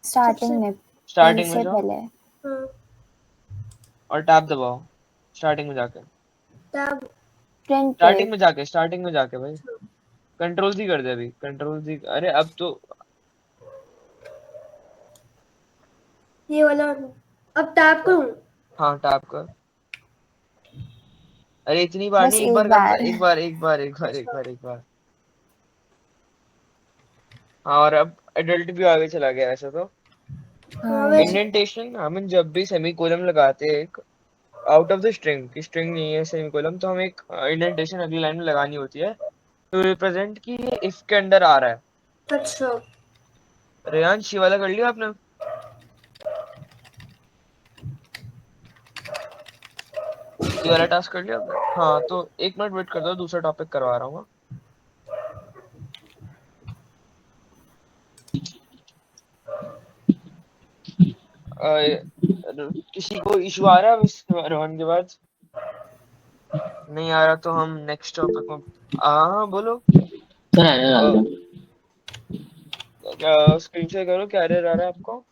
स्टार्टिंग में, स्टार्टिंग में से जाओ पहले और टैब दबाओ स्टार्टिंग में जाके। प्रिंट पे। स्टार्टिंग में जाके भाई कंट्रोल सी कर दे अभी, कंट्रोल सी। अरे अब तो ये वाला अब टैप करूं? हाँ टैब कर। अरे इतनी बार बस नहीं, एक एक बार करना, बार। एक बार। हाँ और अब एडल्ट भी आगे चला गया ऐसा तो। हाँ इंडेंटेशन हम जब भी सेमीकोलन लगाते हैं एक आउट ऑफ द स्ट्रिंग की, स्ट्रिंग नहीं है सेमीकोलन, तो हम एक इंडेंटेशन अगली लाइन में लगानी होती है टू रिप्रेजेंट कि ये इफ के अंदर आ रहा है। अच्छा रेयांश ये वाला कर लिया आपने? ये वाला टास्क कर लिया आपने? हाँ तो 1 मिनट वेट कर दो, दूसरा टॉपिक करवा रहा हूँ। किसी को इशू आ रहा है इस रोहन के बाद? नहीं आ रहा तो हम नेक्स्ट टॉपिक में। हाँ बोलो। स्क्रीन शेयर करो, क्या एरर आ रहा है आपको?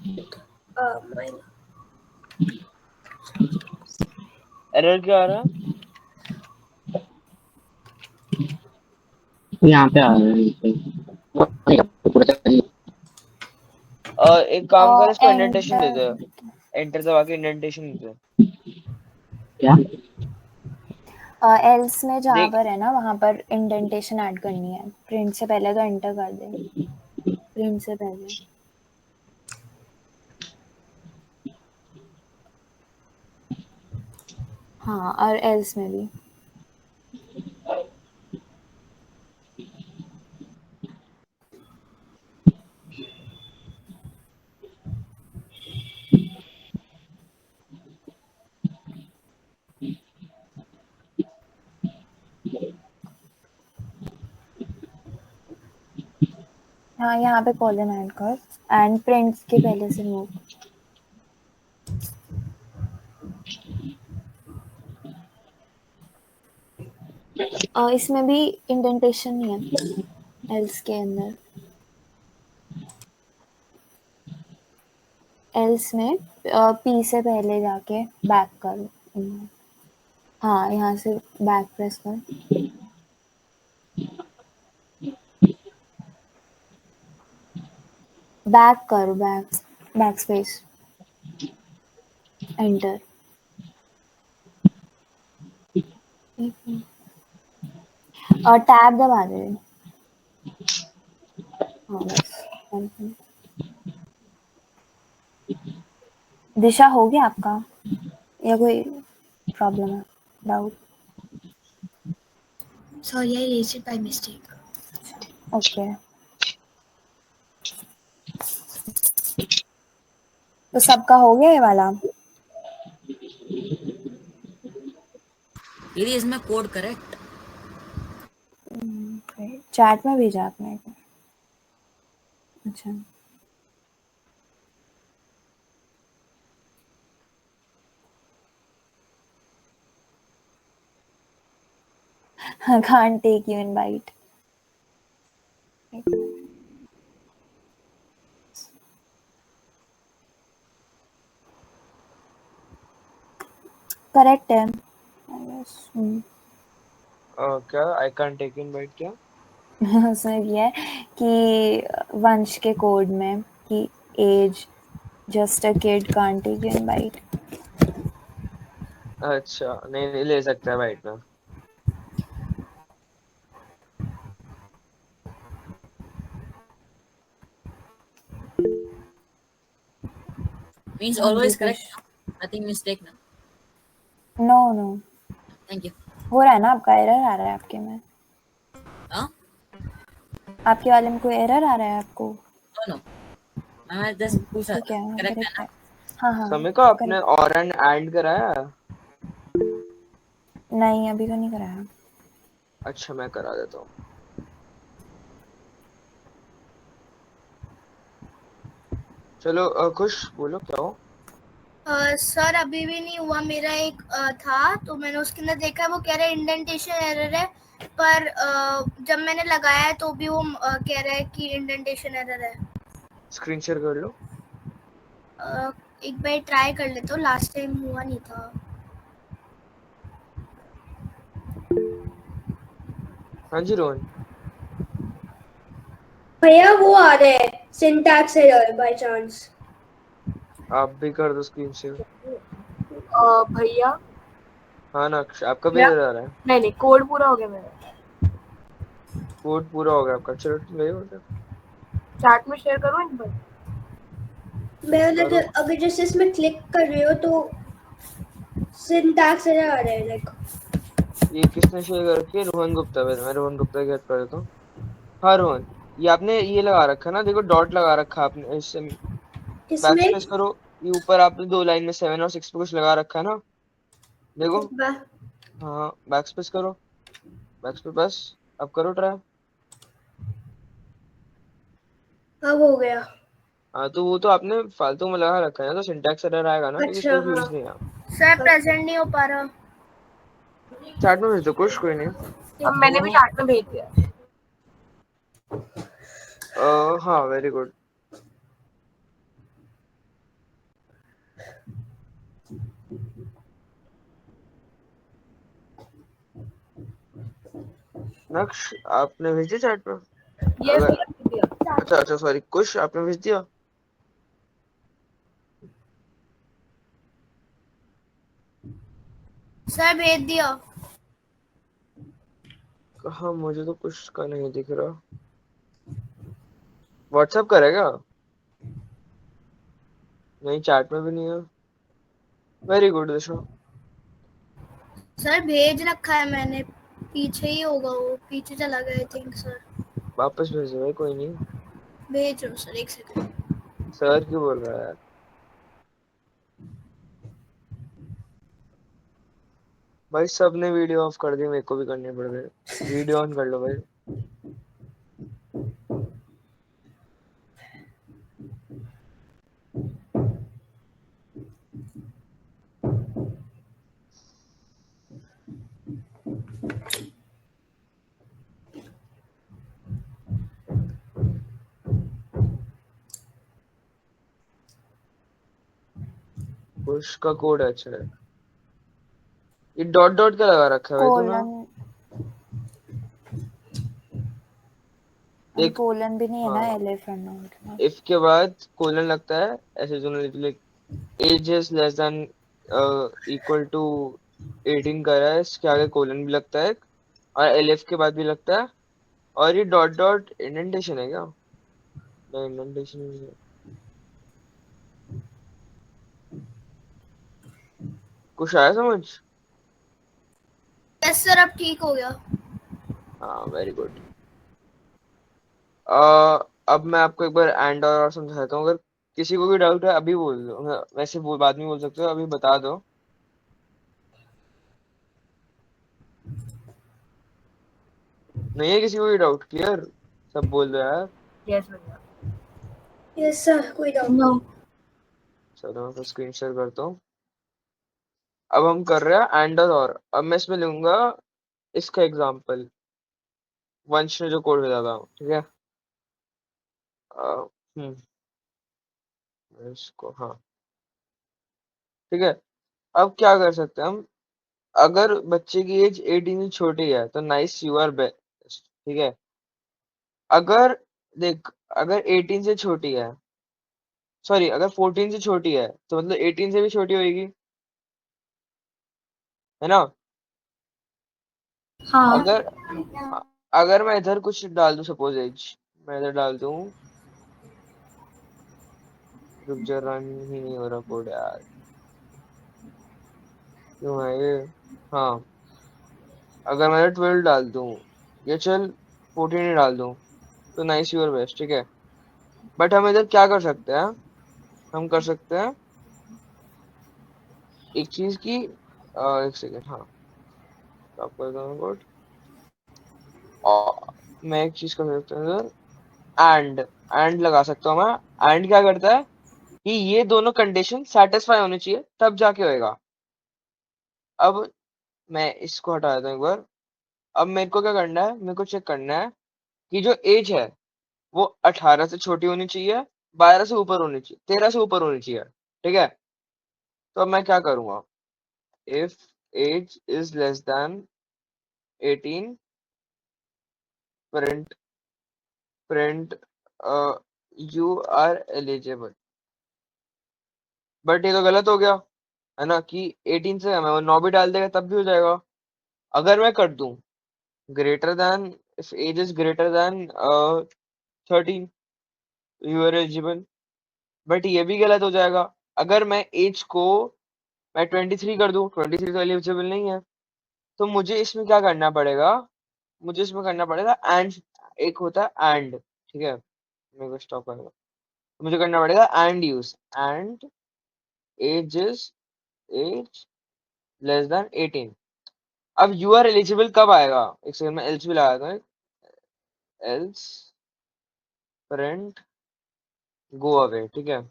एक मिनट। एरर क्या आ रहा है? यहाँ पे आ रहा है एक काम कर, इसको इंडेंटेशन दे दे, एंटर एंटर दबा के इंडेंटेशन दे दे। क्या? एल्स में जहाँ देख पर है ना वहाँ पर इंडेंटेशन ऐड करनी है। प्रिंट से पहले तो एंटर कर दे, प्रिंट से पहले। हाँ और एल्स में भी। हाँ यहाँ पे कॉलन ऐड कर एंड प्रिंट के पहले से मूव। इसमें भी इंडेंटेशन नहीं है एल्स के अंदर। एल्स में पी से पहले जाके बैक करो। हाँ यहाँ से बैक प्रेस कर। बैक कर, बैक स्पेस एंटर। और टैब दबा दे। हाँ बस। दिशा हो गया आपका या कोई प्रॉब्लम है, doubt? Sorry, I erased it by mistake. Okay तो सबका हो गया ये वाला? दीदी इसमें कोड करेक्ट? चैट में भेजा आपने? अच्छा can't take you invite. Correct है क्या आई कैन टेक इनवाइट क्या? उसने किया है कि वंश के कोड में कि age just a kid can't take in byte. अच्छा, नहीं नहीं ले सकता है बाइट में। Means हाँ जी always कुछ correct. Nothing mistake ना. No no Thank you. हो रहा है ना आपका, एरर आ रहा है आपके में, हाँ? आपके वाले में कोई एरर आ रहा है आपको? No. मैं just पूछा ठीक है correct है करेक्ट ना? है। हाँ हाँ समय को आपने करेक्ट। और एंड कराया? नहीं अभी तो नहीं कराया। अच्छा मैं करा देता हूँ। चलो खुश बोलो क्या हो। सर अभी भी नहीं हुआ, मेरा एक था तो मैंने उसके अंदर देखा वो कह रहा है इंडेंटेशन एरर है, पर जब मैंने लगाया है तो भी वो कह रहा है कि इंडेंटेशन एरर है। स्क्रीन शेयर कर लो। एक बार ट्राई कर लेता हूँ, लास्ट टाइम हुआ नहीं था। हाँ जी रोहन। भैया वो आ रहे हैं सिंटैक्स एरर बाय चांस। आप भी कर दो स्क्रीन शेयर। भैया हाँ ना आपका भी क्या? एरर आ रहा है। नहीं कोड पूरा हो गया मेरा। कोड पूरा हो गया आपका, चलो ले होता चैट में शेयर करूँ इन पर? मैं करो। अगर जैसे इसमें क्लिक कर रही हो तो सिंटैक्स एरर आ रहा है लाइक। ये किसने शेयर कर रखी है? रोहन गुप्ता। मैं रोहन गुप्ता की हेल्प कर देता हूँ। हाँ रोहन, ये आपने ये लगा रखा है ना, देखो डॉट लगा रखा है आपने, इससे बैक किसमें? स्पेस करो। ये ऊपर आपने 2 लाइन में 7 और 6 पे कुछ लगा रखा है ना, देखो। हाँ बैक स्पेस करो, बैक स्पेस बस। अब करो ट्राई। अब हो गया। हाँ तो वो तो आपने फालतू में लगा रखा है ना, तो सिंटैक्स एरर आएगा ना, क्योंकि अच्छा इसका यूज नहीं है। हाँ। सर प्रेजेंट नहीं हो पा रहा। चैट में भेज दो कुछ, कोई नहीं। अब मैंने भी चैट में भेज दिया। हाँ वेरी गुड। नक्श आपने भेज दिया चैट में? यस अगर भेज दिया। अच्छा अच्छा सॉरी, कुछ आपने भेज दिया? सर भेज दिया। हाँ मुझे तो कुछ का नहीं दिख रहा। व्हाट्सएप करेगा? नहीं चैट में भी नहीं है। वेरी गुड दिशा। सर भेज रखा है मैंने, पीछे ही होगा, वो पीछे चला गया आई थिंक सर। वापस भेज दो भाई, कोई नहीं। भेज रहा हूँ सर, एक सेकंड। सर क्यों बोल रहा है यार? भाई सबने वीडियो ऑफ कर दी, मेरे को भी करनी पड़ गई। वीडियो ऑन कर लो भाई। पुश का कोड अच्छा है। ये डॉट डॉट का लगा रखा है भाई तूने? कोलन एक कोलन भी नहीं है ना हाँ, एलिफेंट नोट में। इफ के बाद कोलन लगता है, ऐसे जो लिख age is less than equal to 18 का है, इसके आगे कोलन भी लगता है, और एलिफ के बाद भी लगता है। और ये डॉट डॉट इंडेंटेशन है क्या? नहीं इंडेंटेशन नहीं है। कुछ आया समझ? यस सर अब ठीक हो गया। हाँ वेरी गुड। अब मैं आपको एक बार एंड और समझाता हूँ। अगर किसी को भी डाउट है अभी बोल दो, वैसे बाद में बोल सकते हो, अभी बता दो। नहीं है किसी को भी डाउट? क्लियर सब बोल दो यार। यस भैया। यस सर कोई डाउट नहीं। चलो मैं स्क्रीन शेयर करता हूँ। अब हम कर रहे हैं एंड और। अब मैं इसमें लूंगा इसका एग्जांपल, वंश ने जो कोड भेजा था, ठीक है। इसको हाँ ठीक है। अब क्या कर सकते हैं हम? अगर बच्चे की एज 18 से छोटी है तो नाइस, यू आर बेस्ट, ठीक है। अगर देख, अगर 18 से छोटी है, सॉरी अगर 14 से छोटी है तो मतलब 18 से भी छोटी होगी, है ना? हाँ अगर अगर मैं इधर कुछ डाल दूं, सपोज एज मैं इधर डाल दूं, रुक जा, रन ही नहीं हो रहा कोड यार, क्यों है ये? हाँ, अगर मैं 12 डाल दूं, या चल 14 ही डाल दूं, तो नाइस योर बेस्ट, ठीक है। बट हम इधर क्या कर सकते हैं, हम कर सकते हैं एक चीज की, एक सेकेंड, हाँ, stop कर दो कोड। और मैं एक चीज कर सकता हूँ इधर, एंड लगा सकता हूँ मैं। एंड क्या करता है कि ये दोनों कंडीशन सेटिस्फाई होनी चाहिए तब जाके होएगा। अब मैं इसको हटा देता हूँ एक बार। अब मेरे को क्या करना है, मेरे को चेक करना है कि जो एज है वो 18 से छोटी होनी चाहिए, 12 से ऊपर होनी चाहिए, 13 से ऊपर होनी चाहिए, ठीक है। तो अब मैं क्या करूंगा, if age is less than 18, print print you are eligible. But ये तो गलत हो गया, है ना, कि 18 से हमें वो 9 भी डाल देगा तब भी हो जाएगा। अगर मैं कर दूं greater than, if age is greater than 13, you are eligible, but ये भी गलत हो जाएगा। अगर मैं एज को मैं 23 कर दूं, 23 तो एलिजिबल नहीं है, तो मुझे इसमें क्या करना पड़ेगा, मुझे इसमें करना पड़ेगा एंड, एक होता है एंड, ठीक है, मेरे को स्टॉप करेगा, मुझे करना पड़ेगा and use, and age less than 18। अब यू आर एलिजिबल कब आएगा, एक सेकंड में एल्स भी लगाता हूँ, एल्स प्रिंट गो अवे, ठीक है।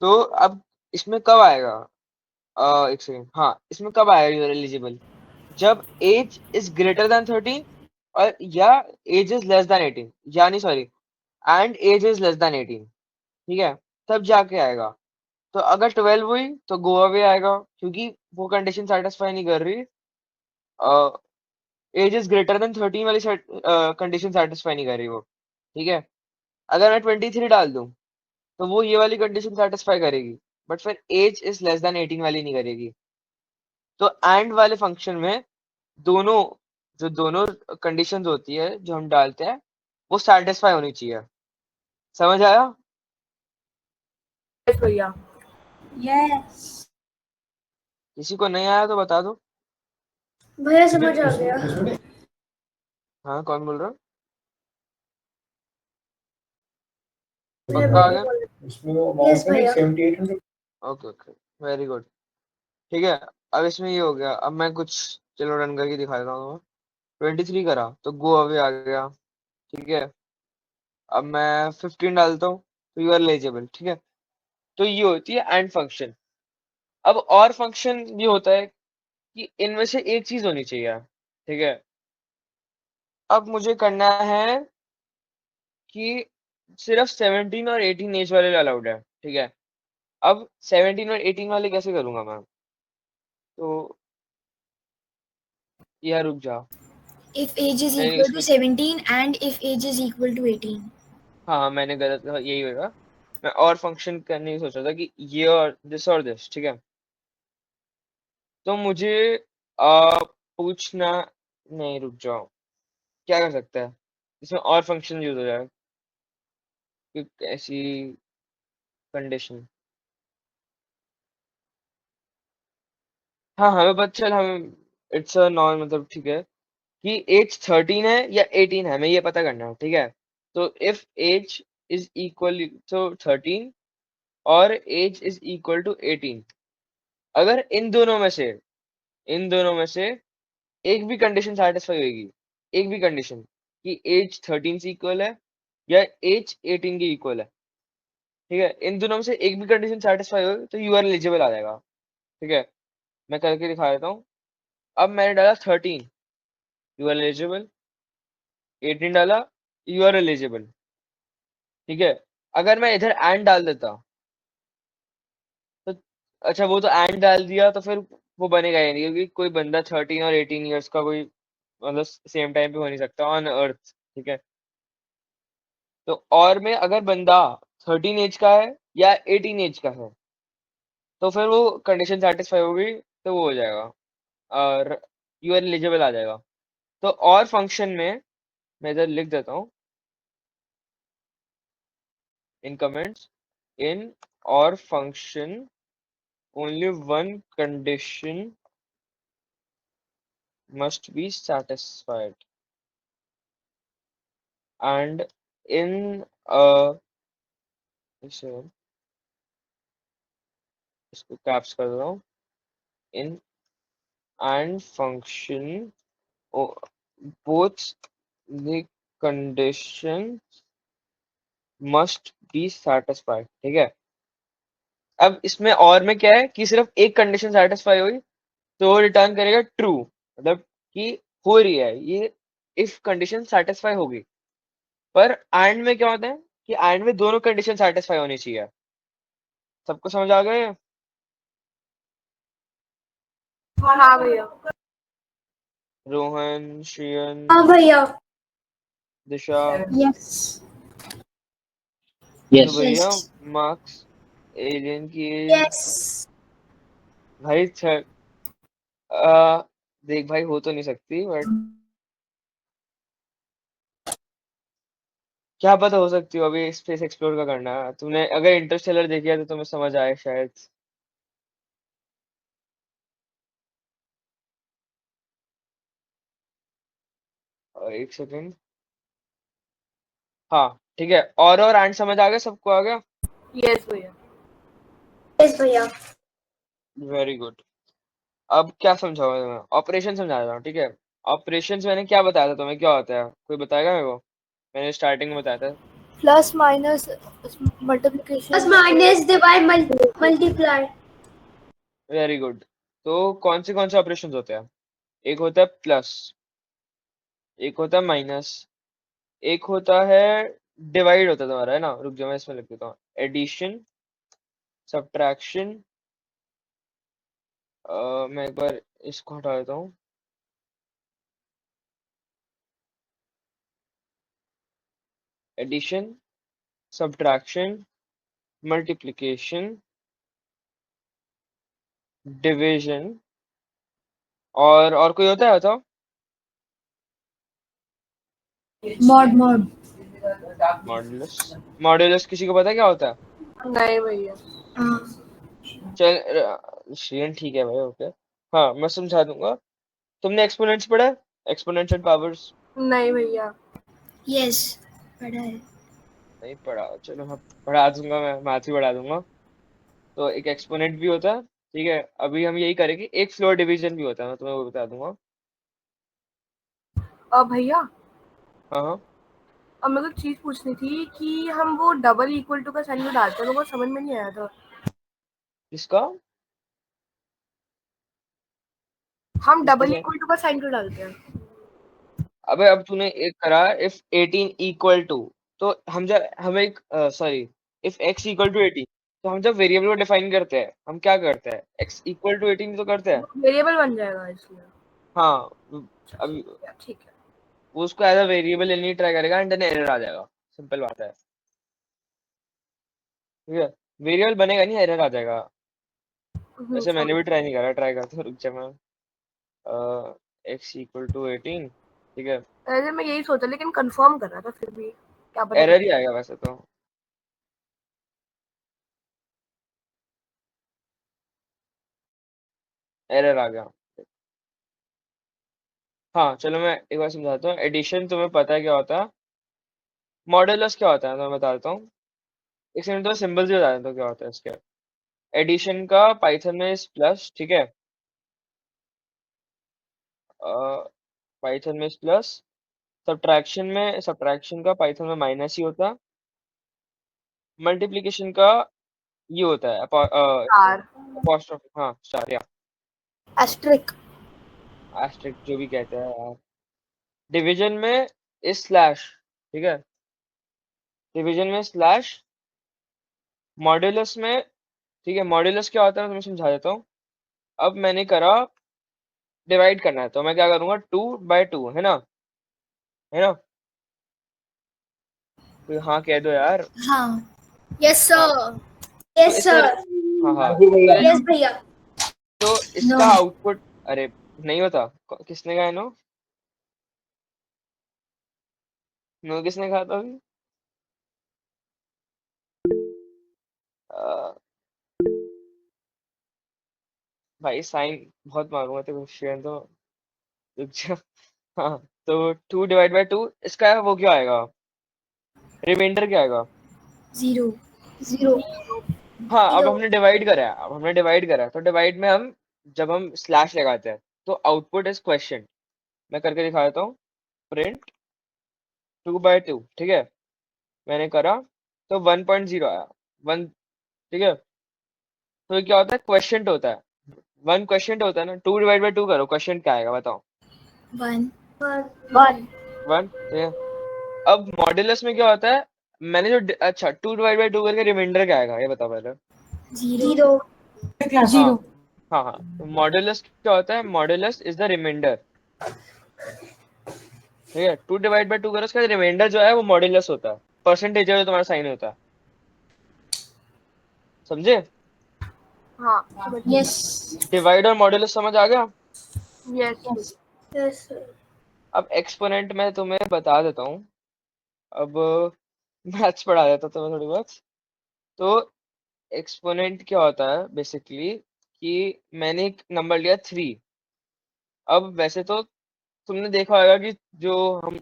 तो अब इसमें कब आएगा, एक सेकंड, हाँ, इसमें कब आएगा यू आर एलिजिबल, जब एज इज ग्रेटर देन 13 और या एज इज लेस देन 18, यानी sorry, and age is less than 18, ठीक है, तब जाके आएगा। तो अगर 12 हुई तो गो अवे आएगा, क्योंकि वो कंडीशन सेटिस्फाई नहीं कर रही, एज इज ग्रेटर देन 13 वाली कंडीशन सेटिस्फाई नहीं कर रही वो, ठीक है। अगर मैं 23 डाल दूं तो वो ये वाली कंडीशन सेटिस्फाई करेगी, बट फिर एज इज लेस देन 18 वाली नहीं करेगी। तो एंड वाले फंक्शन में दोनों, जो दोनों कंडीशंस होती है जो हम डालते हैं वो सेटिस्फाई होनी चाहिए। समझ आया? यस भैया। यस किसी को नहीं आया तो बता दो। भैया समझ आ गया। हाँ, कौन बोल रहा है? भैया पक्का आ मैंने गया? बोला यस भैया। ओके ओके, वेरी गुड, ठीक है। अब इसमें ये हो गया, अब मैं कुछ, चलो रन करके दिखा देता हूँ। 23 करा तो गो अवे आ गया, ठीक है। अब मैं 15 डालता हूँ तो यू आर एलिजिबल, ठीक है। तो ये होती है एंड फंक्शन। अब और फंक्शन ये होता है कि इनमें से एक चीज होनी चाहिए, ठीक है। अब मुझे करना है कि सिर्फ 17 और 18 एज वाले अलाउड है, ठीक है। अब 17 और 18 वाले कैसे करूंगा मैं, तो यार रुक जा, If age is नहीं equal to इसमें, 17 and if age is equal to 18. हाँ मैंने गलत कहा, यही होगा। मैं और फंक्शन करने की सोच रहा था कि ये और दिस, ठीक है। तो मुझे पूछना, नहीं रुक जाओ, क्या कर सकता है इसमें और फंक्शन यूज हो जाए, कि ऐसी कंडीशन, हाँ हमें पता चल, हमें इट्स अ नॉन, मतलब ठीक है, कि एज 13 है या 18 है, हमें ये पता करना है, ठीक है। तो if age is equal to 13 और एज इज इक्वल टू 18, अगर इन दोनों में से एक भी कंडीशन सेटिस्फाई होगी, एक भी कंडीशन कि एज 13 से इक्वल है या एज 18 के इक्वल है, ठीक है, इन दोनों में से एक भी कंडीशन सेटिस्फाई हो तो यू आर एलिजिबल आ जाएगा, ठीक है। मैं करके दिखा देता हूँ। अब मैंने डाला 13, यू आर एलिजिबल, 18 डाला, यू आर एलिजिबल, ठीक है। अगर मैं इधर एंड डाल देता तो, अच्छा वो तो एंड डाल दिया तो फिर वो बनेगा ही नहीं, क्योंकि कोई बंदा 13 और 18 ईयर्स का कोई मतलब सेम टाइम पे हो नहीं सकता ऑन अर्थ, ठीक है। तो और में अगर बंदा 13 एज का है या 18 एज का है तो फिर वो कंडीशन सेटिस्फाई होगी तो वो हो जाएगा और यू आर एलिजिबल आ जाएगा। तो और फंक्शन में मैं इधर लिख देता हूँ इन कमेंट्स, इन और function only one condition must be satisfied and in इसे इसको कैप्स कर रहा हूँ, in and function both the condition must be satisfied। ठीक है, अब इसमें और में क्या है कि सिर्फ एक कंडीशन सेटिस्फाई हुई तो वो रिटर्न करेगा ट्रू, मतलब कि हो रही है ये इफ कंडीशन सेटिस्फाई होगी। पर एंड में क्या होता है कि एंड में दोनों कंडीशन सेटिस्फाई होनी चाहिए। सबको समझ आ गए? हाँ भैया। रोहन, श्रियन, हाँ भैया। दिशा, यस तो यस भैया यस मार्क्स एलियन की यस भाई देख भाई हो तो नहीं सकती बट क्या पता हो सकती हो। अभी स्पेस एक्सप्लोर का करना है। तुमने अगर इंटरस्टेलर देखी है तो तुम्हें समझ आए शायद। एक सेकेंड, हाँ ठीक है। और एंड समझ आ गया? सबको आ गया? यस भैया। यस भैया वेरी गुड। अब क्या समझाऊंगा तुम्हें? ऑपरेशन समझा रहा हूँ, ठीक है। ऑपरेशंस मैंने क्या बताया था तुम्हें, क्या होता है कोई बताएगा मेरे को? मैंने स्टार्टिंग में बताया था। Plus minus plus multiplication minus divide multiply very good. तो कौन से ऑपरेशंस होते हैं? एक होता है प्लस, एक होता है माइनस, एक होता है डिवाइड होता है तुम्हारा, है ना? रुक जाओ मैं इसमें लिख देता हूँ। एडिशन, सब्ट्रैक्शन, मैं एक बार इसको हटा देता हूँ। एडिशन, सब्ट्रैक्शन, मल्टीप्लिकेशन, डिवीजन और कोई होता है बताओ? Mod mod modulus. मॉड्यूलस किसी को पता है क्या होता है? नहीं भैया। चल श्रीयन ठीक है भाई, ओके। हाँ मैं समझा दूंगा। तुमने एक्सपोनेंट्स पढ़ा है? Exponents and powers? नहीं भैया। यस पढ़ा है नहीं पढ़ा? चलो मैं पढ़ा दूंगा, मैं मैथ ही पढ़ा दूंगा। तो एक एक्सपोनेंट भी होता है, ठीक है। अभी हम यही करेंगे। एक फ्लोर डिवीजन भी होता है, मैं तुम्हें वो बता दूंगा। भैया, हाँ हाँ। अब मेरे को एक चीज पूछनी थी कि हम वो डबल इक्वल टू का साइन में डालते हैं, मेरे को समझ में नहीं आया था। किसका? हम किसका डबल साइन? इक्वल टू का साइन क्यों डालते हैं? अबे अब तूने एक करा इफ 18 इक्वल टू, तो हम जब हम एक sorry, if x equal to 18, तो हम जब वेरिएबल को डिफाइन करते हैं हम क्या करते हैं? x इक्वल टू 18 तो करते हैं। वेरिएबल बन जाएगा इसलिए। हाँ, अब ठीक है। वो उसको एज अ वेरिएबल लेने ट्राई करेगा एंड देन एरर आ जाएगा। सिंपल बात है, ठीक है। वेरिएबल बनेगा नहीं, एरर आ जाएगा। वैसे मैंने समझ। भी ट्राई नहीं करा, ट्राई करता हूँ, रुक जा मैं। x इक्वल टू 18, ठीक है। अरे मैं यही सोचा, लेकिन कंफर्म कर रहा था, फिर भी क्या पता। एरर ही आएगा वैसे तो। एरर आ गया। हाँ चलो मैं एक बार समझाता हूँ। एडिशन तुम्हें पता है क्या होता है? मॉड्यूलस क्या होता है तो मैं बता देता हूँ। एक सेकंड तो सिंबल्स भी बता देता हूँ क्या होता है इसके। एडिशन का पाइथन में प्लस, ठीक है। पाइथन में प्लस। सब्ट्रैक्शन का पाइथन में माइनस ही होता है। मल्टीप्लिकेशन का ये होता है स्टार। apostrophe, हाँ स्टार या एस्ट्रिक। एस्टेरिक जो भी कहते हैं यार। डिवीजन में स्लैश, ठीक है। डिवीजन में स्लैश। मॉड्यूलस में, ठीक है। मॉड्यूलस क्या होता है मैं तुम्हें समझा देता हूँ। अब मैंने करा डिवाइड करना है तो मैं क्या करूंगा, 2/2, है ना? है ना? तो हाँ कह दो यार। हाँ यस हाँ सर। तो यस इसका सर हाँ हाँ जी भैया। यस भैया तो नो इसका आउटपुट, अरे नहीं होता। किसने कहा नो? नो किसने कहा था अभी? अ, भाई साइन बहुत मारूंगा तेरे को, तो रुक जा। हाँ तो 2/2 इसका वो क्या आएगा, रिमाइंडर क्या आएगा? जीरो जीरो हाँ अब जीरो हमने डिवाइड करा है, तो डिवाइड में हम जब हम स्लैश लगाते हैं तो आउटपुट इज क्वेश्चन। मैं करके दिखा देता हूँ। प्रिंट 2/2, ठीक है, मैंने करा तो 1.0 आया। 1, ठीक है। तो ये क्या होता है, क्वेश्चन होता है। 1 क्वेश्चन होता है ना, 2/2 करो, क्वेश्चन क्या आएगा बताओ? वन वन 1, ठीक है। अब मॉड्यूलस में क्या होता है, मैंने जो अच्छा 2/2 करके रिमाइंडर क्या आएगा ये बताओ पहले। जीरो जीरो हाँ जीरो हाँ हाँ, तो मॉड्यूलस क्या होता है, मॉड्यूलस इज द रिमाइंडर, ठीक है। 2/2 करो, उसका रिमाइंडर जो है वो मॉड्यूलस होता है, परसेंटेज जो तुम्हारा साइन होता है, समझे? हाँ समझ गई। यस डिवाइड और मॉड्यूलस समझ आ गया? यस यस यस अब एक्सपोनेंट मैं तुम्हें बता देता हूँ। अब मैथ्स पढ़ा देता तुम्हें थोड़ी बहुत। तो एक्सपोनेंट क्या होता है बेसिकली, कि मैंने एक नंबर लिया 3। अब वैसे तो तुमने देखा होगा कि जो हम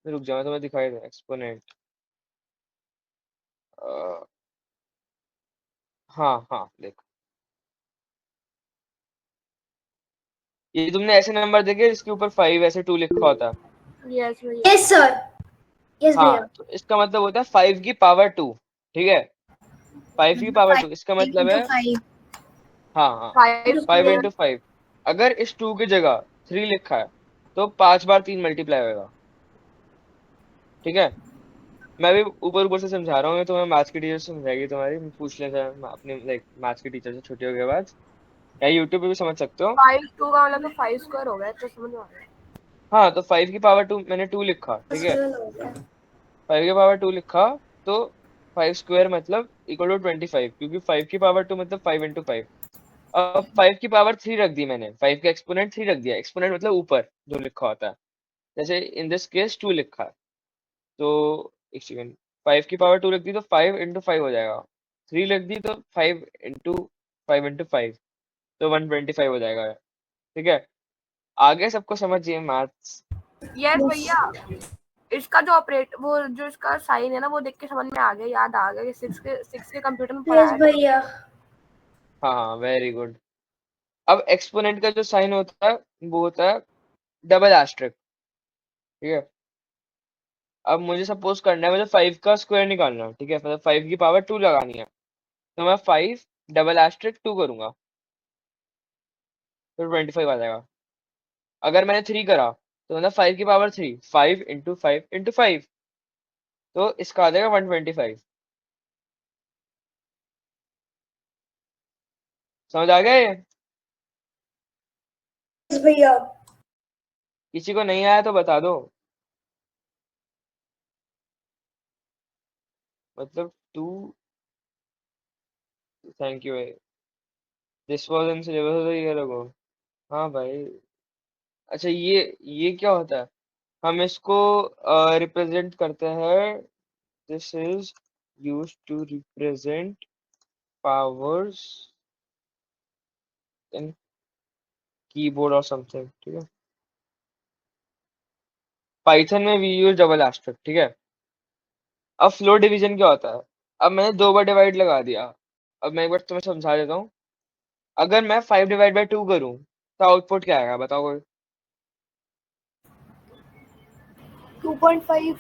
रुक जाओ मैं तुम्हें दिखाई दे एक्सपोनेंट। हाँ हाँ देखो, ये तुमने ऐसे नंबर देखे जिसके ऊपर 5 ऐसे 2 लिखा होता है। यस भैया। यस सर यस हाँ भैया तो इसका मतलब होता है 5 की पावर 2, ठीक है। 5 की पावर 2 इसका फाइव मतलब इंटू है, फाइव हाँ हाँ, 5 5 स्क्वायर। इंटू 5। अगर इस 2 की जगह 3 लिखा है तो 5 बार 3 मल्टीप्लाई होगा, ठीक है। मैं भी ऊपर ऊपर से समझा रहा हूँ, ये तुम्हें मैथ्स की टीचर समझाएगी तुम्हारी, पूछ लेना अपने लाइक मैथ्स की टीचर से छुट्टी के बाद, या यूट्यूब पे भी समझ सकते हो। 5 2 का मतलब तो 5 स्क्वायर हो गया, तो समझ में आ गया। हाँ तो 5 की पावर 2 मैंने 2 लिखा, ठीक है। 5 की पावर 2 लिखा तो 5 स्क्वायर मतलब इक्वल टू 25, क्योंकि 5 की पावर 2 मतलब 5 इंटू 5। अब 5 की पावर 3 रख दी मैंने, 5 का एक्सपोनेंट 3 रख दिया। एक्सपोनेंट मतलब ऊपर जो लिखा होता है, जैसे इन दिस केस 2 लिखा है, तो एक सेकेंड, 5 की पावर 2 लिख दी तो 5 इंटू 5 हो जाएगा। 3 लिख दी तो 5 इंटू 5 तो 125 हो जाएगा, ठीक है। आगे सबको समझिए मैथ्स। यस भैया, इसका जो ऑपरेट वो जो इसका साइन है ना, वो देख के समझ में आ गया, याद आ गया कि 6 के कंप्यूटर में यस पढ़ाया था। भैया हाँ हाँ वेरी गुड। अब एक्सपोनेंट का जो साइन होता है वो होता है डबल एस्ट्रिक, ठीक है। अब मुझे सपोज करना है, मुझे 5 का स्क्वायर निकालना है, ठीक है, मतलब 5 की पावर 2 लगानी है, तो मैं 5 डबल एस्ट्रिक 2 करूंगा तो 25 आ जाएगा। अगर मैंने 3 करा तो मतलब 5 की पावर 3, 5 इंटू 5 इंटू 5, तो इसका आ जाएगा 125। समझ आ गया ये? यस भैया किसी को नहीं आया तो बता दो, मतलब 2। Thank you, this was in syllabus ये लोगो। हाँ भाई। अच्छा ये क्या होता है, हम इसको रिप्रेजेंट करते हैं, this is used to represent powers in keyboard और समथिंग, ठीक है। पाइथन में वी यूज डबल एस्ट्रिक, ठीक है। अब फ्लोट डिवीजन क्या होता है, अब मैंने 2 बार डिवाइड लगा दिया। अब मैं एक बार तुम्हें समझा देता हूँ। अगर मैं 5/2 करूँ तो आउटपुट क्या आएगा बताओ कोई? 2.5।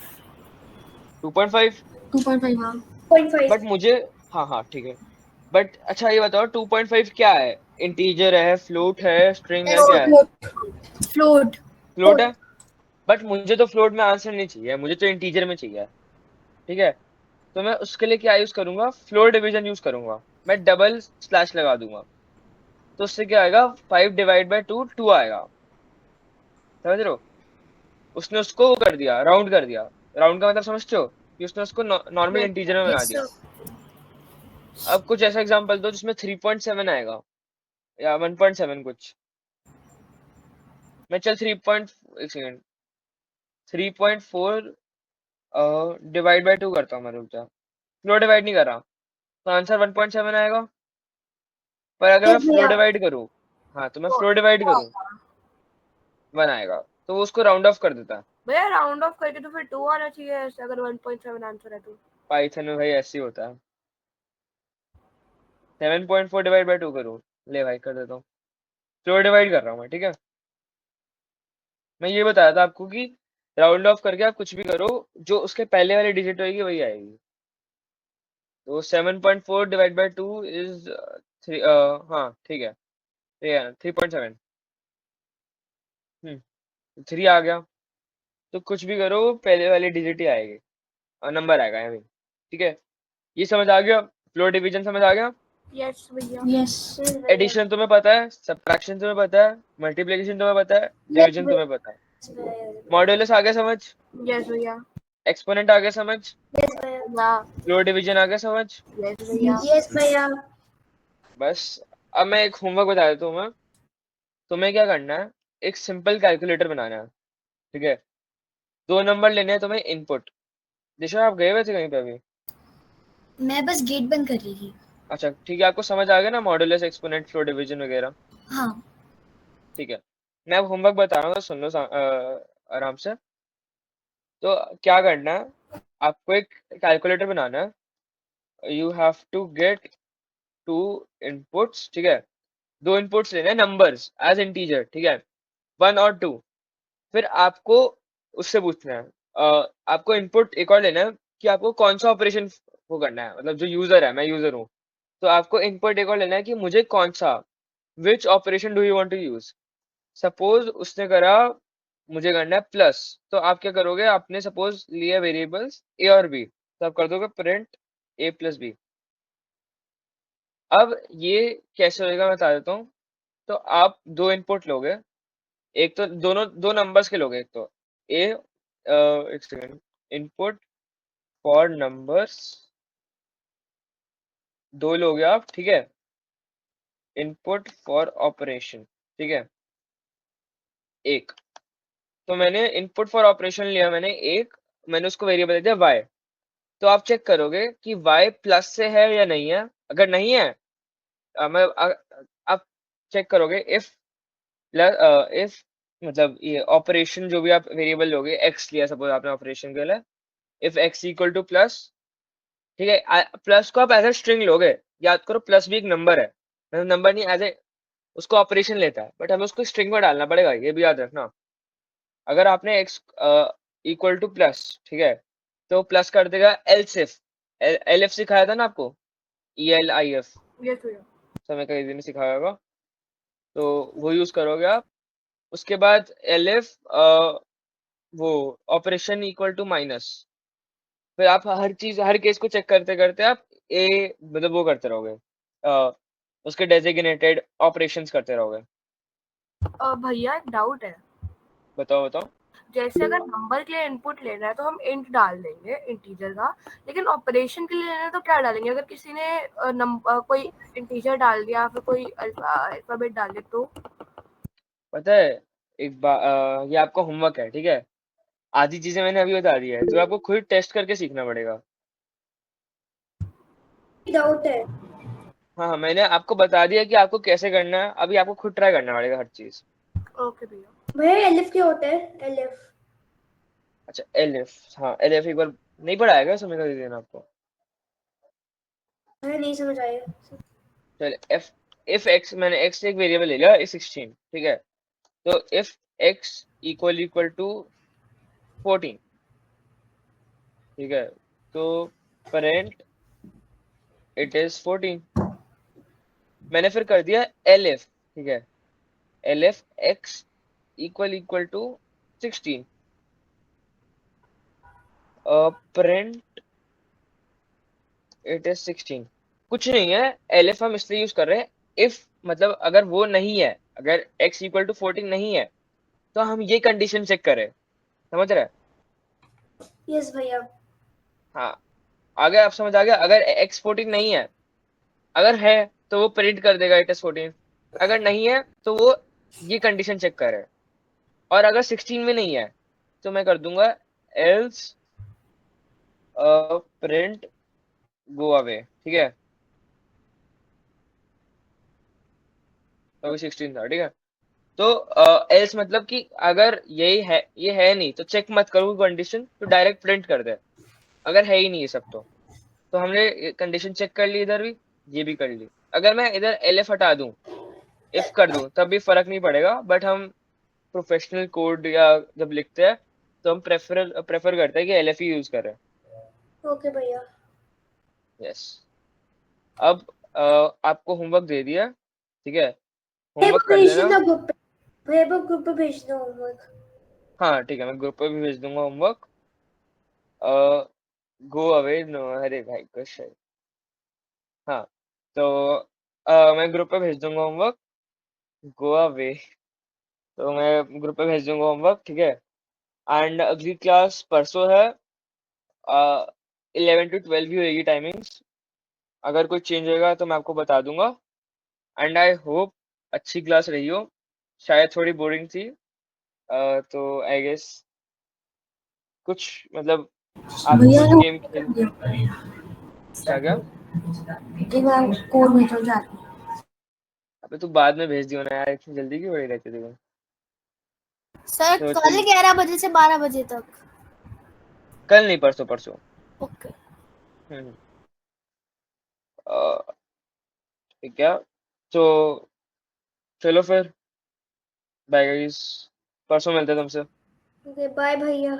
2.5। 2.5 हाँ 2.5 बट मुझे, हाँ हाँ ठीक है, बट अच्छा ये बताओ 2.5 क्या है, इंटीजर है, फ्लोट है, स्ट्रिंग है, क्या है? फ्लोट फ्लोट है। बट मुझे तो फ्लोट में आंसर नहीं चाहिए, मुझे तो इंटीजर में चाहिए, ठीक है। तो मैं उसके लिए क्या यूज करूंगा, फ्लोट डिवीजन यूज करूंगा। मैं डबल स्लैश लगा दूंगा, तो उससे क्या आएगा, 5/2 2 आएगा, समझ रहे हो? उसने उसको वो कर दिया, राउंड कर दिया। राउंड का मतलब समझते हो, कि उसने उसको नॉर्मल इंटीजर में बना Yes, दिया। sir. अब कुछ ऐसा एग्जांपल दो जिसमें 3.7 आएगा या 1.7 कुछ। मैं चल 3.4 डिवाइड बाय 2 करता हूँ मैं, रुक जा। फ्लो डिवाइड नहीं कर रहा तो आंसर 1.7 आएगा। पर अगर मैं Yes, फ्लो भैया. डिवाइड करूँ, हाँ तो मैं तो फ्लो डिवाइड करूँ आएगा। 1 आएगा, तो वो उसको राउंड ऑफ कर देता है। भैया राउंड ऑफ करके तो फिर 2 आना चाहिए ऐसे, अगर 1.7 आंसर है तो। पाइथन में भाई ऐसे ही होता है। 7.4 डिवाइड बाय 2 करूँ, ले भाई कर देता हूँ। फ्लो डिवाइड कर रहा हूँ मैं, ठीक है। मैं ये बताया था आपको कि राउंड ऑफ करके आप कुछ भी करो, जो उसके पहले वाली डिजिट होगी वही आएगी। तो 7.4 डिवाइड बाय 2 इज 3, हाँ ठीक है, 3.7। 3 आ गया, तो कुछ भी करो पहले वाली डिजिट ही आएगी और नंबर आएगा यहाँ भी, ठीक है। ये समझ आ गया? फ्लोर डिवीजन समझ आ गया? यस भैया। Yes. एडिशन तुम्हें पता है, सब्ट्रैक्शन तुम्हें पता है, मल्टीप्लिकेशन तुम्हें पता है, डिवीजन तुम्हें पता है। मॉड्यूलस आ गया समझ, यस भैया। एक्सपोनेंट आ गया समझ, Yes, भैया. या फ्लोर डिवीजन आ गया समझ। यस भैया। Yes, भैया. बस अब मैं एक होमवर्क बता देता हूँ मैं। तुम्हें क्या करना है, एक सिंपल कैलकुलेटर बनाना है, ठीक है। 2 नंबर लेने हैं तुम्हें इनपुट। दिशा आप गए हुए थे कहीं पे अभी? मैं बस गेट बंद कर रही थी. अच्छा ठीक है, आपको समझ आ गया ना मॉड्यूलस, एक्सपोनेंट, फ्लोर डिवीजन वगैरह? हाँ. ठीक है, मैं अब होमवर्क बता रहा हूँ, सुन लो आराम से। तो क्या करना है, आपको एक कैलकुलेटर बनाना है। You have to get 2 inputs, ठीक है। 2 इनपुट्स लेने हैं नंबर्स एज इंटीजर, ठीक है, 1 और 2। फिर आपको उससे पूछना है, आपको इनपुट एक और लेना है कि आपको कौन सा ऑपरेशन वो करना है, मतलब जो यूजर है, मैं यूजर हूँ, तो आपको इनपुट एक और लेना है कि मुझे कौन सा, which operation do you want to use. Suppose उसने करा मुझे करना है प्लस, तो आप क्या करोगे, आपने सपोज लिया वेरिएबल्स ए और बी, तो आप कर दोगे प्रिंट ए प्लस बी। अब ये कैसे होएगा मैं बता देता हूँ। तो आप 2 इनपुट लोगे, एक तो दोनों 2 नंबर्स के लोगे, एक तो ए, एक सेकंड, इनपुट फॉर नंबर्स 2 लोगे आप, ठीक है। इनपुट फॉर ऑपरेशन, ठीक है, 1। तो मैंने इनपुट फॉर ऑपरेशन लिया, मैंने 1, मैंने उसको वेरिएबल दे दिया y। तो आप चेक करोगे कि y प्लस से है या नहीं है। अगर नहीं है, आप चेक करोगे इफ प्लस, इफ मतलब ये ऑपरेशन जो भी आप वेरिएबल लोगे, x लिया सपोज आपने ऑपरेशन के लिए, if x equal two plus, ठीक है। प्लस को आप एज ए स्ट्रिंग लोगे, याद करो प्लस भी एक नंबर है, मतलब नंबर नहीं, एज ए उसको ऑपरेशन लेता है, बट हमें उसको स्ट्रिंग में डालना पड़ेगा, ये भी याद रखना। अगर आपने x इक्वल टू प्लस, ठीक है, तो प्लस कर देगा एल्स इफ। एल एफ सिखाया था ना आपको, ELIF, यस भैया। समय का इजी में सिखाया होगा, तो वो यूज करोगे आप। उसके बाद एलएफ, वो ऑपरेशन इक्वल टू माइनस। फिर आप हर चीज, हर केस को चेक करते करते आप ए, मतलब वो करते रहोगे, उसके डेजिग्नेटेड ऑपरेशंस करते रहोगे। भैया एक डाउट है, बताओ बताओ। जैसे अगर नंबर के लिए इनपुट लेना है तो हम इंट डाल देंगे इंटीजर का, लेकिन ऑपरेशन के लिए लेना है तो क्या डालेंगे? अगर किसी ने कोई इंटीजर डाल दिया, फिर कोई अल्फाबेट डाल दिया तो? पता है, एक बार ये आपका होमवर्क है, ठीक है। आधी चीजें मैंने अभी बता दी है, तो आपको खुद टेस्ट करके सीखना पड़ेगा। डाउट है. हाँ, मैंने आपको बता दिया कि आपको कैसे करना है, अभी आपको खुद ट्राई करना पड़ेगा हर चीज। ओके भैया। भैया एलिफ क्या होता है? एलिफ. अच्छा एलएफ, हाँ एलएफ एक बार नहीं पढ़ा है क्या समय का देना आपको? मैं नहीं समझ आया. चल एफ, इफ एक्स, मैंने एक्स से एक वेरिएबल ले लिया, 16, ठीक है। तो इफ एक्स इक्वल टू 14, ठीक है, तो पेरेंट इट इज 14। मैंने फिर कर दिया एलएफ, ठीक है, एलएफ एक्स equal to 16, print it is 16। कुछ नहीं है, एलएफ हम इसलिए यूज कर रहे हैं, इफ मतलब अगर वो नहीं है, अगर x इक्वल टू 14 नहीं है, तो हम ये कंडीशन चेक करें, समझ रहे हैं? यस भैया. हाँ, आगे आप समझ आ गया। अगर x14 नहीं है, अगर है तो वो प्रिंट कर देगा it is 14, अगर नहीं है तो वो ये कंडीशन चेक करे, और अगर 16 में नहीं है तो मैं कर दूंगा else प्रिंट गो अवे, ठीक है। तो अभी 16 था, ठीक है। तो एल्स मतलब कि अगर यही है, ये है नहीं, तो चेक मत करो कंडीशन, तो डायरेक्ट प्रिंट कर दे, अगर है ही नहीं ये सब तो हमने कंडीशन चेक कर ली, इधर भी ये भी कर ली। अगर मैं इधर एलएफ हटा दूं, इफ कर दूं, तब भी फर्क नहीं पड़ेगा, बट हम प्रोफेशनल कोड या जब लिखते हैं तो हम प्रेफर करते हैं कि एलएफ ही यूज करें। ओके भैया। यस। अब आपको होमवर्क दे दिया, ठीक है, भैया होमवर्क कर भेज लेना। देना ग्रुप पे, भैया ग्रुप पे भेज दो होमवर्क। हाँ ठीक है, मैं ग्रुप पे भी भेज दूंगा होमवर्क। गो अवे नो, अरे भाई क्वेश्चन, हाँ, तो मैं ग्रुप पे भेज दूंगा होमवर्क, गो अवे। तो मैं ग्रुप पे भेज दूंगा होमवर्क, ठीक है। एंड अगली क्लास परसों है, 11 to 12 ही होगी टाइमिंग्स। अगर कोई चेंज होगा तो मैं आपको बता दूंगा। एंड आई होप अच्छी क्लास रही हो, शायद थोड़ी बोरिंग थी, तो आई गेस कुछ मतलब आप भैया कुछ गेम खेल, क्या क्या? एक बार कोड में चल जाती अबे तू बाद में भेज दियो ना यार, इतनी जल्दी क्यों हो रही रहती है? सर तो कल 11 बजे से 12 बजे तक। कल नहीं, परसों परसों। ओके। हम्म। ठीक है, तो चलो फिर, बाय गाइस, परसों मिलते हैं तुमसे। ओके बाय भैया।